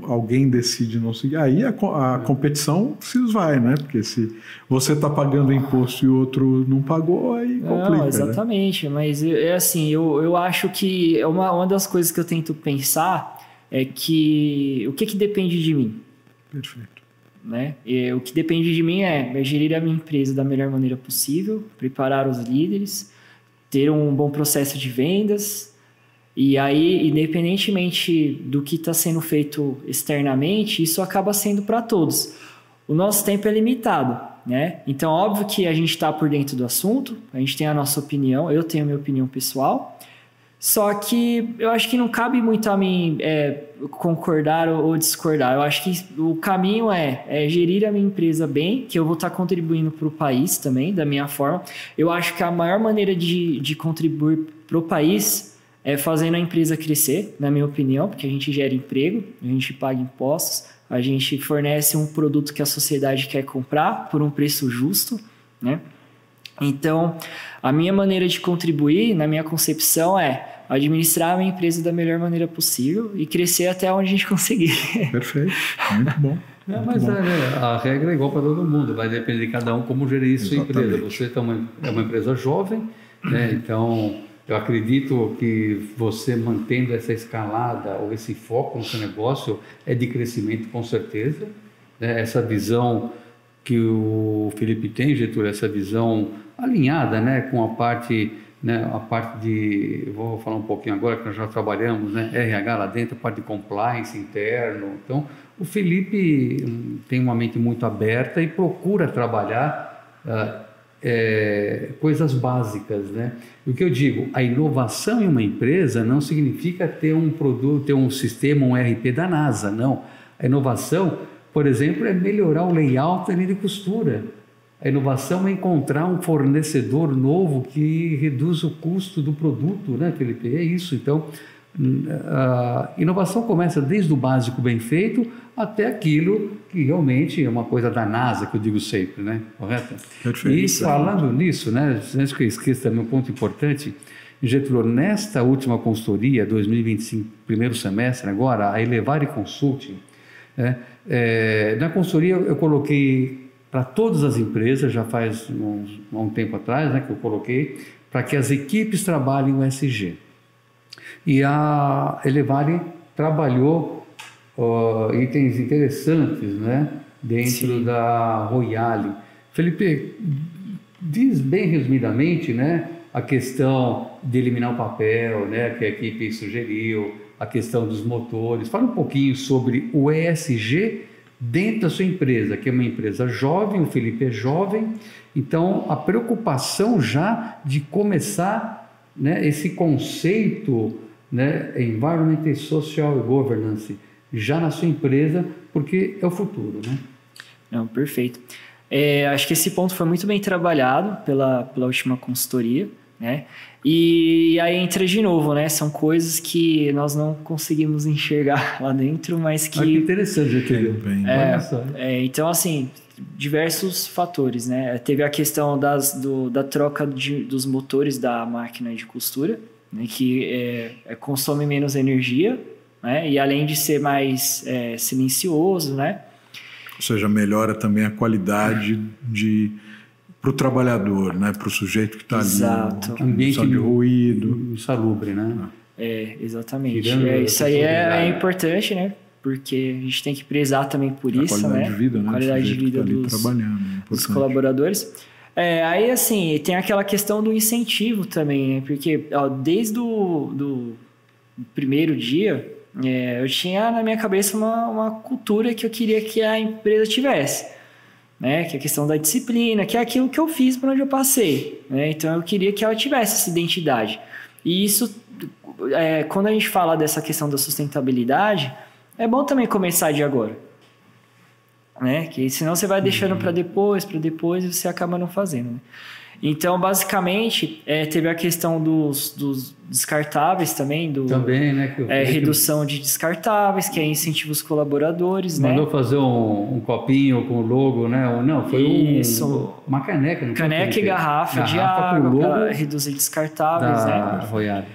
alguém decide não seguir. Aí a competição se esvai, né? Porque se você está pagando imposto e o outro não pagou, aí complica.
Não, exatamente. Né? Mas assim, eu acho que uma das coisas que eu tento pensar é que o que depende de mim?
Perfeito.
Né? O que depende de mim é gerir a minha empresa da melhor maneira possível, preparar os líderes, ter um bom processo de vendas, e aí, independentemente do que está sendo feito externamente, isso acaba sendo para todos. O nosso tempo é limitado, né? Então, óbvio que a gente está por dentro do assunto, a gente tem a nossa opinião, eu tenho a minha opinião pessoal, só que eu acho que não cabe muito a mim concordar ou discordar. Eu acho que o caminho é gerir a minha empresa bem, que eu vou estar contribuindo para o país também, da minha forma. Eu acho que a maior maneira de contribuir para o país é fazendo a empresa crescer, na minha opinião, porque a gente gera emprego, a gente paga impostos, a gente fornece um produto que a sociedade quer comprar por um preço justo, né? Então, a minha maneira de contribuir, na minha concepção, é administrar a minha empresa da melhor maneira possível e crescer até onde a gente conseguir.
Perfeito, muito bom.
Mas a regra é igual para todo mundo, vai depender de cada um como gerir isso sua empresa. Você é uma empresa jovem, né? Então eu acredito que você mantendo essa escalada ou esse foco no seu negócio é de crescimento com certeza, né? Essa visão que o Felipe tem, Getúlio, essa visão alinhada, né, com a parte de, vou falar um pouquinho agora que nós já trabalhamos, né, RH lá dentro, a parte de compliance interno. Então, o Felipe tem uma mente muito aberta e procura trabalhar coisas básicas, né? O que eu digo, a inovação em uma empresa não significa ter um produto, ter um sistema, um ERP da NASA, não. A inovação, por exemplo, é melhorar o layout da linha de costura. A inovação é encontrar um fornecedor novo que reduz o custo do produto, né, Felipe? É isso. Então, a inovação começa desde o básico bem feito até aquilo que realmente é uma coisa da NASA, que eu digo sempre, né? Correto?
Perfeito.
E falando nisso, né, antes que eu esqueça também um ponto importante, Getúlio, nesta última consultoria, 2025, primeiro semestre agora, a Elevare Consulting, né, na consultoria eu coloquei para todas as empresas, já faz um tempo atrás, né, que eu coloquei, para que as equipes trabalhem o ESG. E a Elevare trabalhou itens interessantes, né, dentro da Royale. Felipe, diz bem resumidamente, né, a questão de eliminar o papel, né, que a equipe sugeriu, a questão dos motores. Fala um pouquinho sobre o ESG dentro da sua empresa, que é uma empresa jovem, o Felipe é jovem, então a preocupação já de começar, né, esse conceito, né, Environment, Social Governance, já na sua empresa, porque é o futuro, né?
Não, perfeito. Acho que esse ponto foi muito bem trabalhado pela última consultoria, né? E aí entra de novo, né? São coisas que nós não conseguimos enxergar lá dentro, mas que...
que interessante, Getúlio.
Então, assim, diversos fatores, né? Teve a questão da troca dos motores da máquina de costura, né? Que consome menos energia, né? E além de ser mais silencioso, né?
Ou seja, melhora também a qualidade para o trabalhador, né? Para o sujeito que está ali.
Exato.
Ambiente de ruído.
Insalubre, né?
Exatamente. Isso aí é importante, né? Porque a gente tem que prezar também por isso, né?
Qualidade de vida, né?
Qualidade de vida dos colaboradores. Aí, assim, tem aquela questão do incentivo também, né? Porque desde o primeiro dia, eu tinha na minha cabeça uma cultura que eu queria que a empresa tivesse, né? Que é a questão da disciplina, que é aquilo que eu fiz por onde eu passei, né? Então eu queria que ela tivesse essa identidade. E isso, quando a gente fala dessa questão da sustentabilidade, é bom também começar de agora, né? Que senão você vai deixando para depois e você acaba não fazendo, né? Então, basicamente, teve a questão dos descartáveis também,
também, né?
Redução de descartáveis, que é incentivo os colaboradores,
mandou,
né?
fazer um copinho com o logo, né? Não, foi uma caneca. Não,
caneca e garrafa de água para reduzir descartáveis, né?
Royale.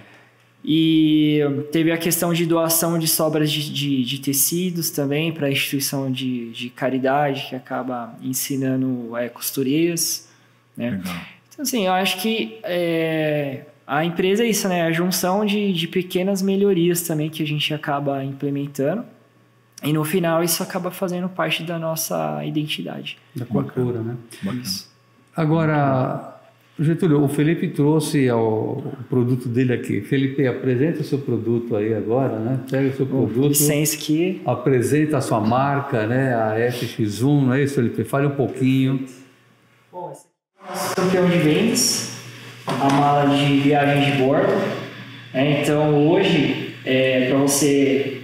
E teve a questão de doação de sobras de tecidos também para a instituição de caridade, que acaba ensinando costureiras, né?
Legal.
Então, assim, eu acho que a empresa é isso, né? A junção de pequenas melhorias também que a gente acaba implementando. E no final isso acaba fazendo parte da nossa identidade.
Da cultura, né?
Isso.
Agora, Getúlio, o Felipe trouxe o produto dele aqui. Felipe, apresenta o seu produto aí agora, né? Pega o seu produto.
Licença aqui.
Apresenta a sua marca, né? A FX1, não é isso, Felipe? Fale um pouquinho.
Bom, esse aqui é o nosso campeão de vendas, a mala de viagem de bordo. Então, hoje, para você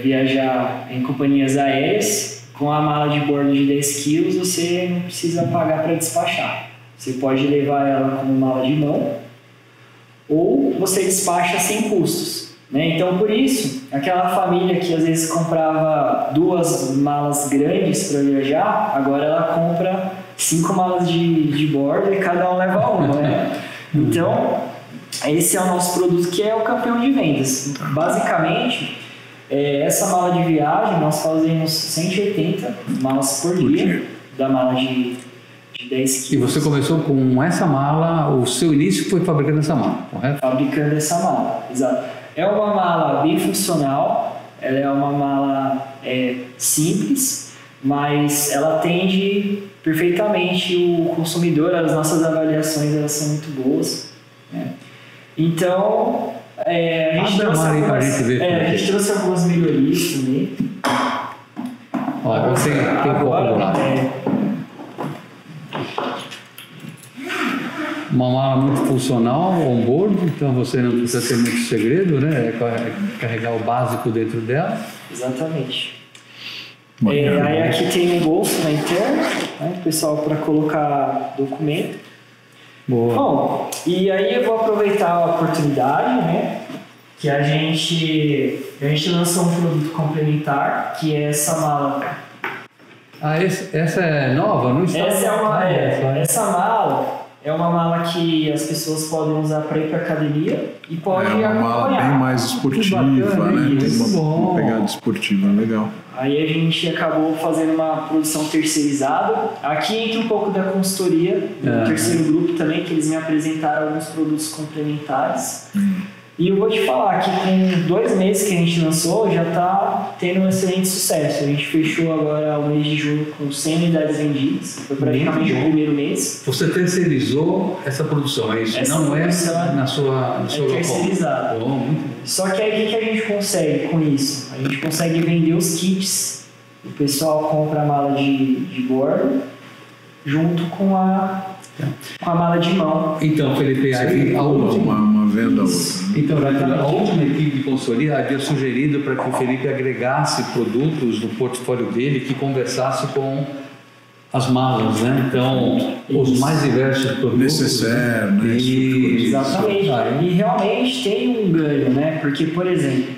viajar em companhias aéreas, com a mala de bordo de 10 quilos, você não precisa pagar para despachar. Você pode levar ela como mala de mão ou você despacha sem custos, né? Então, por isso, aquela família que às vezes comprava 2 malas grandes para viajar, agora ela compra 5 malas de bordo e cada um leva uma, né? Então, esse é o nosso produto que é o campeão de vendas. Basicamente, essa mala de viagem, nós fazemos 180 malas por dia, da mala de 10 quilos.
E você começou com essa mala, o seu início foi fabricando essa mala, correto?
Fabricando essa mala, exato. É uma mala bem funcional, ela é uma mala simples, mas ela atende perfeitamente o consumidor, as nossas avaliações elas são muito boas, né? Então, a gente trouxe algumas melhorias também.
Ó, você tem um pouco do lado. Uma mala muito funcional, on-board, então você não precisa ter muito segredo, né? É carregar o básico dentro dela.
Exatamente. Aí aqui tem um bolso na interna, né, pessoal, para colocar documento.
Boa.
Bom, e aí eu vou aproveitar a oportunidade, né? Que a gente lançou um produto complementar, que é essa mala.
Essa é nova? Não está?
Essa mala é uma mala que as pessoas podem usar para ir para academia e pode acompanhar.
É uma mala bem mais esportiva, bacana, né? Tem uma pegada esportiva legal.
Aí a gente acabou fazendo uma produção terceirizada. Aqui entra um pouco da consultoria do terceiro grupo também, que eles me apresentaram alguns produtos complementares. E eu vou te falar que com 2 meses que a gente lançou, já está tendo um excelente sucesso. A gente fechou agora o mês de junho com 100 unidades vendidas. Foi praticamente o primeiro mês.
Você terceirizou essa produção, é isso? Não é na sua
terceirizada. Só que aí o que a gente consegue com isso? A gente consegue vender os kits. O pessoal compra a mala de bordo junto com a mala de mão.
Então, Felipe, aí
uma venda outra.
Então, a última equipe de consultoria havia sugerido para que o Felipe agregasse produtos no portfólio dele que conversasse com as malas, né? Então, os mais diversos produtos.
Necessário, né?
Exatamente. E realmente tem um ganho, né? Porque, por exemplo,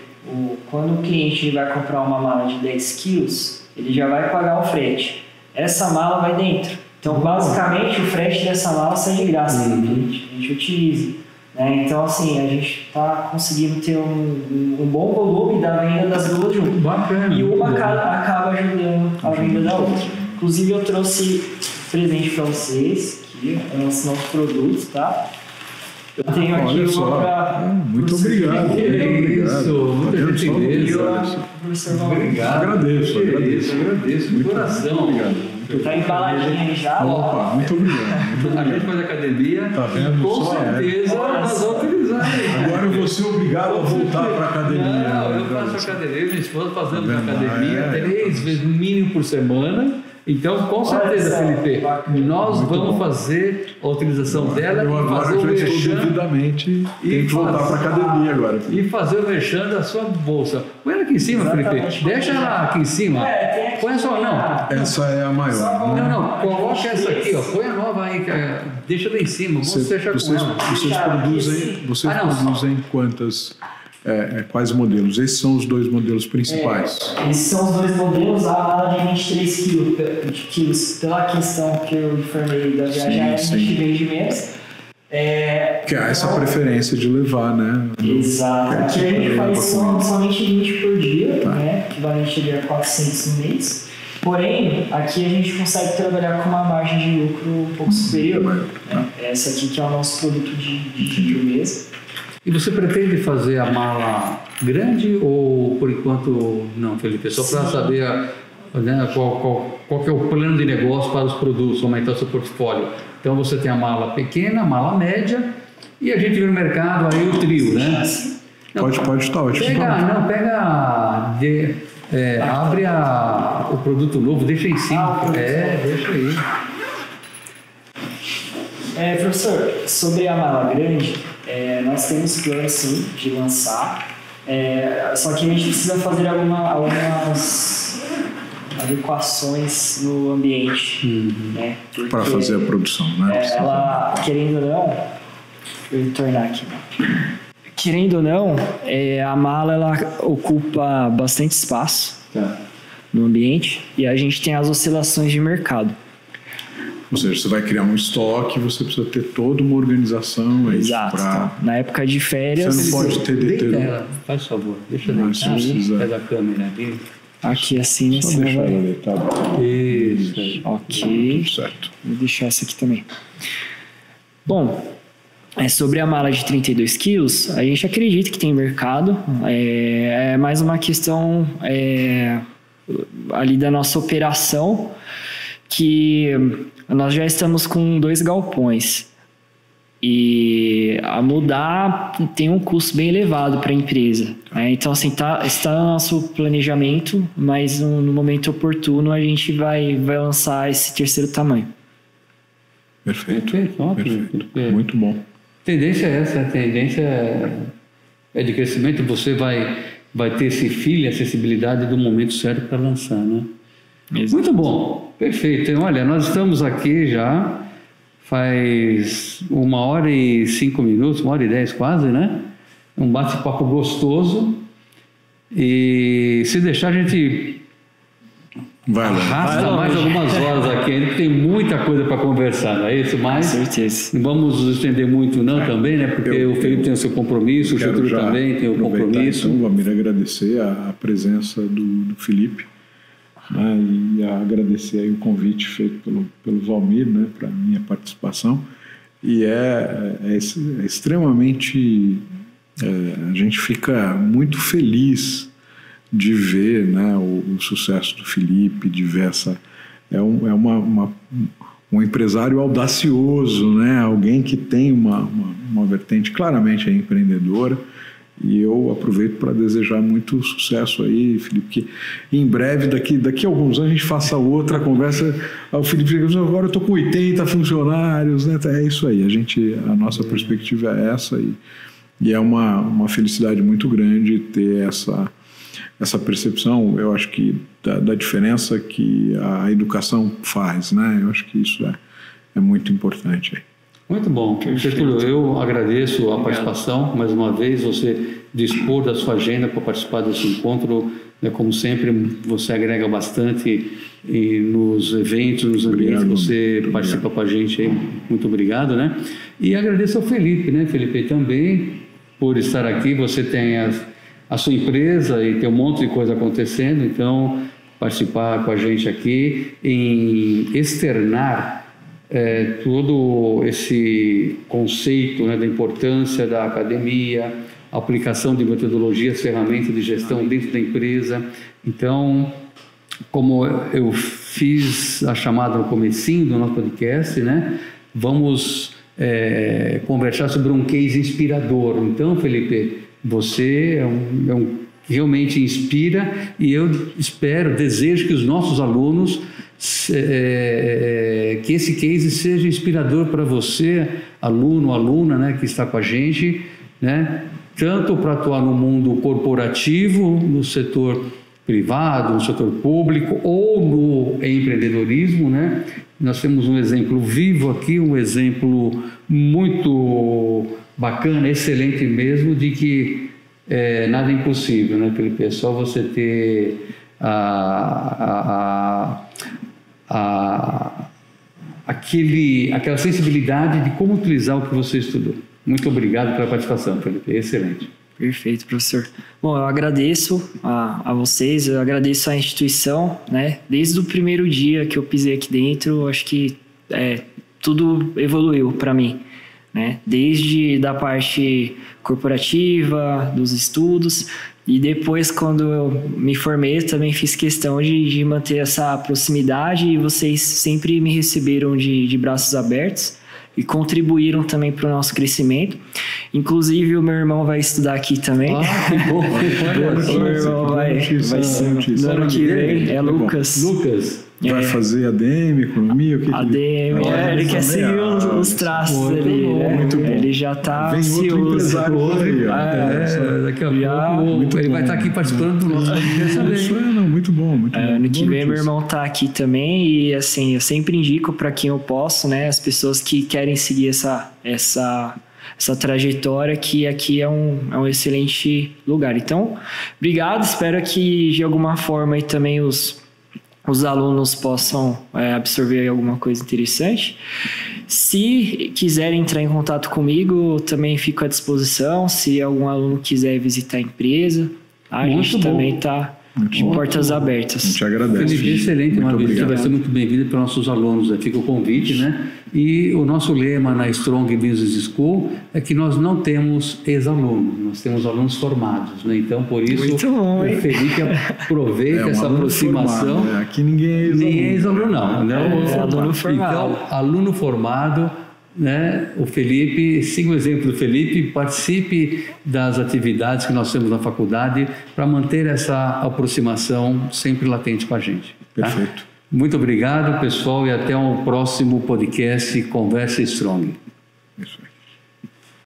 quando o cliente vai comprar uma mala de 10 quilos, ele já vai pagar o frete. Essa mala vai dentro. Então, basicamente, o frete dessa mala sai de graça para o cliente. A gente utiliza. Né? Então, assim, a gente está conseguindo ter um bom volume da venda das duas juntas.
Bacana.
E uma acaba ajudando a venda da outra. Inclusive, eu trouxe presente para vocês, aqui, os nossos produtos, tá? Eu tenho aqui uma para...
Muito obrigado.
Muita gentileza.
Obrigado.
Agradeço
de coração.
Obrigado.
Está embaladinha já.
Opa, muito obrigado.
A gente faz academia.
Tá vendo?
Com certeza nós vamos utilizar.
Agora eu vou ser obrigado a voltar para a academia.
Não, eu faço academia, minha esposa fazendo academia 3 vezes no mínimo por semana. Então, com certeza, Felipe, nós vamos fazer a utilização dela
e fazer o merchan. Devidamente, tem que voltar para a academia agora.
E fazer o merchan da sua bolsa. Põe ela aqui em cima, Felipe. Deixa ela aqui em cima. Põe só, não.
Essa é a maior.
Não. Coloca essa aqui, ó. Põe a nova aí. Deixa lá em cima. Vamos fechar com ela.
Vocês produzem quantas... quais modelos? Esses são os 2 modelos principais.
Esses são os 2 modelos. A mala de 23 quilos, pela questão que eu informei da viagem, a gente vende menos.
Que há essa preferência de levar, né?
Exato. Aqui a gente faz somente 20 por dia, né? Equivalente a 400 no mês. Porém, aqui a gente consegue trabalhar com uma margem de lucro um pouco superior. Né? Essa aqui que é o nosso produto de um mês.
E você pretende fazer a mala grande ou por enquanto não, Felipe? Só para saber qual que é o plano de negócio para os produtos, aumentar o seu portfólio. Então você tem a mala pequena, a mala média e a gente vê no mercado aí o trio, né?
Pode estar ótimo.
Abre o produto novo, deixa em cima. Deixa aí.
Professor, sobre a mala grande, nós temos plano sim de lançar, só que a gente precisa fazer algumas adequações no ambiente, né?
Para fazer a produção, né?
Ela, querendo ou não, eu vou tornar aqui. Querendo ou não, a mala ela ocupa bastante espaço no ambiente e a gente tem as oscilações de mercado.
Ou seja, você vai criar um estoque, você precisa ter toda uma organização.
Exato. Então, na época de férias...
Você não pode ter
deita, faz favor, deixa eu deitar. Pega a câmera ali.
Aqui assim,
só deixar ela deitada.
Isso.
Ok.
Tudo certo.
Vou deixar essa aqui também. Bom, sobre a mala de 32 quilos, a gente acredita que tem mercado. É mais uma questão ali da nossa operação, que nós já estamos com 2 galpões. E a mudar tem um custo bem elevado para a empresa. Então, assim, está no nosso planejamento, mas no momento oportuno a gente vai lançar esse terceiro tamanho.
Perfeito.
Ótimo.
Perfeito. Muito bom.
A tendência é essa, a tendência é de crescimento. Você vai ter esse feeling, acessibilidade do momento certo para lançar, né? Exato. Muito bom, perfeito. Então, olha, nós estamos aqui já faz 1h05, 1h10 quase, né? Um bate-papo gostoso. E se deixar, a gente
vai lá.
Arrasta mais algumas horas aqui, ainda tem muita coisa para conversar, não é isso? Mas
com certeza.
Não vamos nos estender muito não também, né? Porque o Felipe tem o seu compromisso, o Getúlio também tem o compromisso.
Então, Valmir, agradecer a presença do Felipe, né? E agradecer aí o convite feito pelo Valmir, né? Para a minha participação. E é extremamente... a gente fica muito feliz de ver, né, o sucesso do Felipe, de ver um empresário audacioso, né, alguém que tem uma vertente claramente empreendedora, e eu aproveito para desejar muito sucesso aí, Felipe, que em breve, daqui a alguns anos, a gente faça outra conversa. O Felipe diz, agora eu estou com 80 funcionários, né? É isso aí, a nossa perspectiva é essa, e é uma felicidade muito grande ter essa percepção, eu acho que da diferença que a educação faz, né? Eu acho que isso é muito importante.
Muito bom. Getúlio, eu agradeço a participação, mais uma vez, você dispor da sua agenda para participar desse encontro, né? Como sempre, você agrega bastante nos eventos, nos ambientes que você participa com a gente aí. Muito obrigado, né? E agradeço ao Felipe, né, Felipe, também por estar aqui. Você tem a sua empresa e tem um monte de coisa acontecendo, então participar com a gente aqui em externar todo esse conceito, né, da importância da academia, a aplicação de metodologias, ferramentas de gestão dentro da empresa. Então, como eu fiz a chamada no comecinho do nosso podcast, né, vamos conversar sobre um case inspirador. Então, Felipe, você realmente inspira, e eu desejo que os nossos alunos, que esse case seja inspirador para você, aluno, aluna, né, que está com a gente, né, tanto para atuar no mundo corporativo, no setor privado, no setor público ou no empreendedorismo, né? Nós temos um exemplo vivo aqui, um exemplo muito bacana, excelente mesmo, de que nada é impossível, né, Felipe? É só você ter aquela sensibilidade de como utilizar o que você estudou. Muito obrigado pela participação, Felipe. Excelente.
Perfeito, professor. Bom, eu agradeço a vocês, eu agradeço à instituição, né? Desde o primeiro dia que eu pisei aqui dentro, acho que tudo evoluiu para mim, né? Desde da parte corporativa, dos estudos, e depois, quando eu me formei, eu também fiz questão de manter essa proximidade, e vocês sempre me receberam de braços abertos e contribuíram também para o nosso crescimento. Inclusive, o meu irmão vai estudar aqui também.
Que bom.
O meu irmão vai ser no ano que vem.
Lucas.
Vai fazer ADM, economia?
ADM, ele quer seguir os traços ali, né?
Muito bom.
Ele já está
ansioso.
Daqui a pouco ele vai estar aqui participando do nosso podcast.
Muito bom.
Ano que vem meu irmão está aqui também, e assim, eu sempre indico para quem eu posso, né? As pessoas que querem seguir essa trajetória, que aqui é um excelente lugar. Então, obrigado, espero que de alguma forma aí também os os alunos possam absorver alguma coisa interessante. Se quiserem entrar em contato comigo, também fico à disposição. Se algum aluno quiser visitar a empresa, a gente também está de portas abertas.
A gente agradece.
Felipe, excelente, uma visita vai ser muito bem-vinda para nossos alunos. Fica o convite, né? E o nosso lema na Strong Business School é que nós não temos ex-alunos, nós temos alunos formados, né? Então, por isso, o Felipe aproveita essa aproximação.
Formado, Aqui ninguém é ex-aluno.
Ninguém é ex-aluno, não.
Aluno formado.
Então, aluno formado, né? O Felipe, siga o exemplo do Felipe, participe das atividades que nós temos na faculdade para manter essa aproximação sempre latente com a gente. Tá?
Perfeito.
Muito obrigado, pessoal, e até um próximo podcast Conversa Strong.
Isso aí.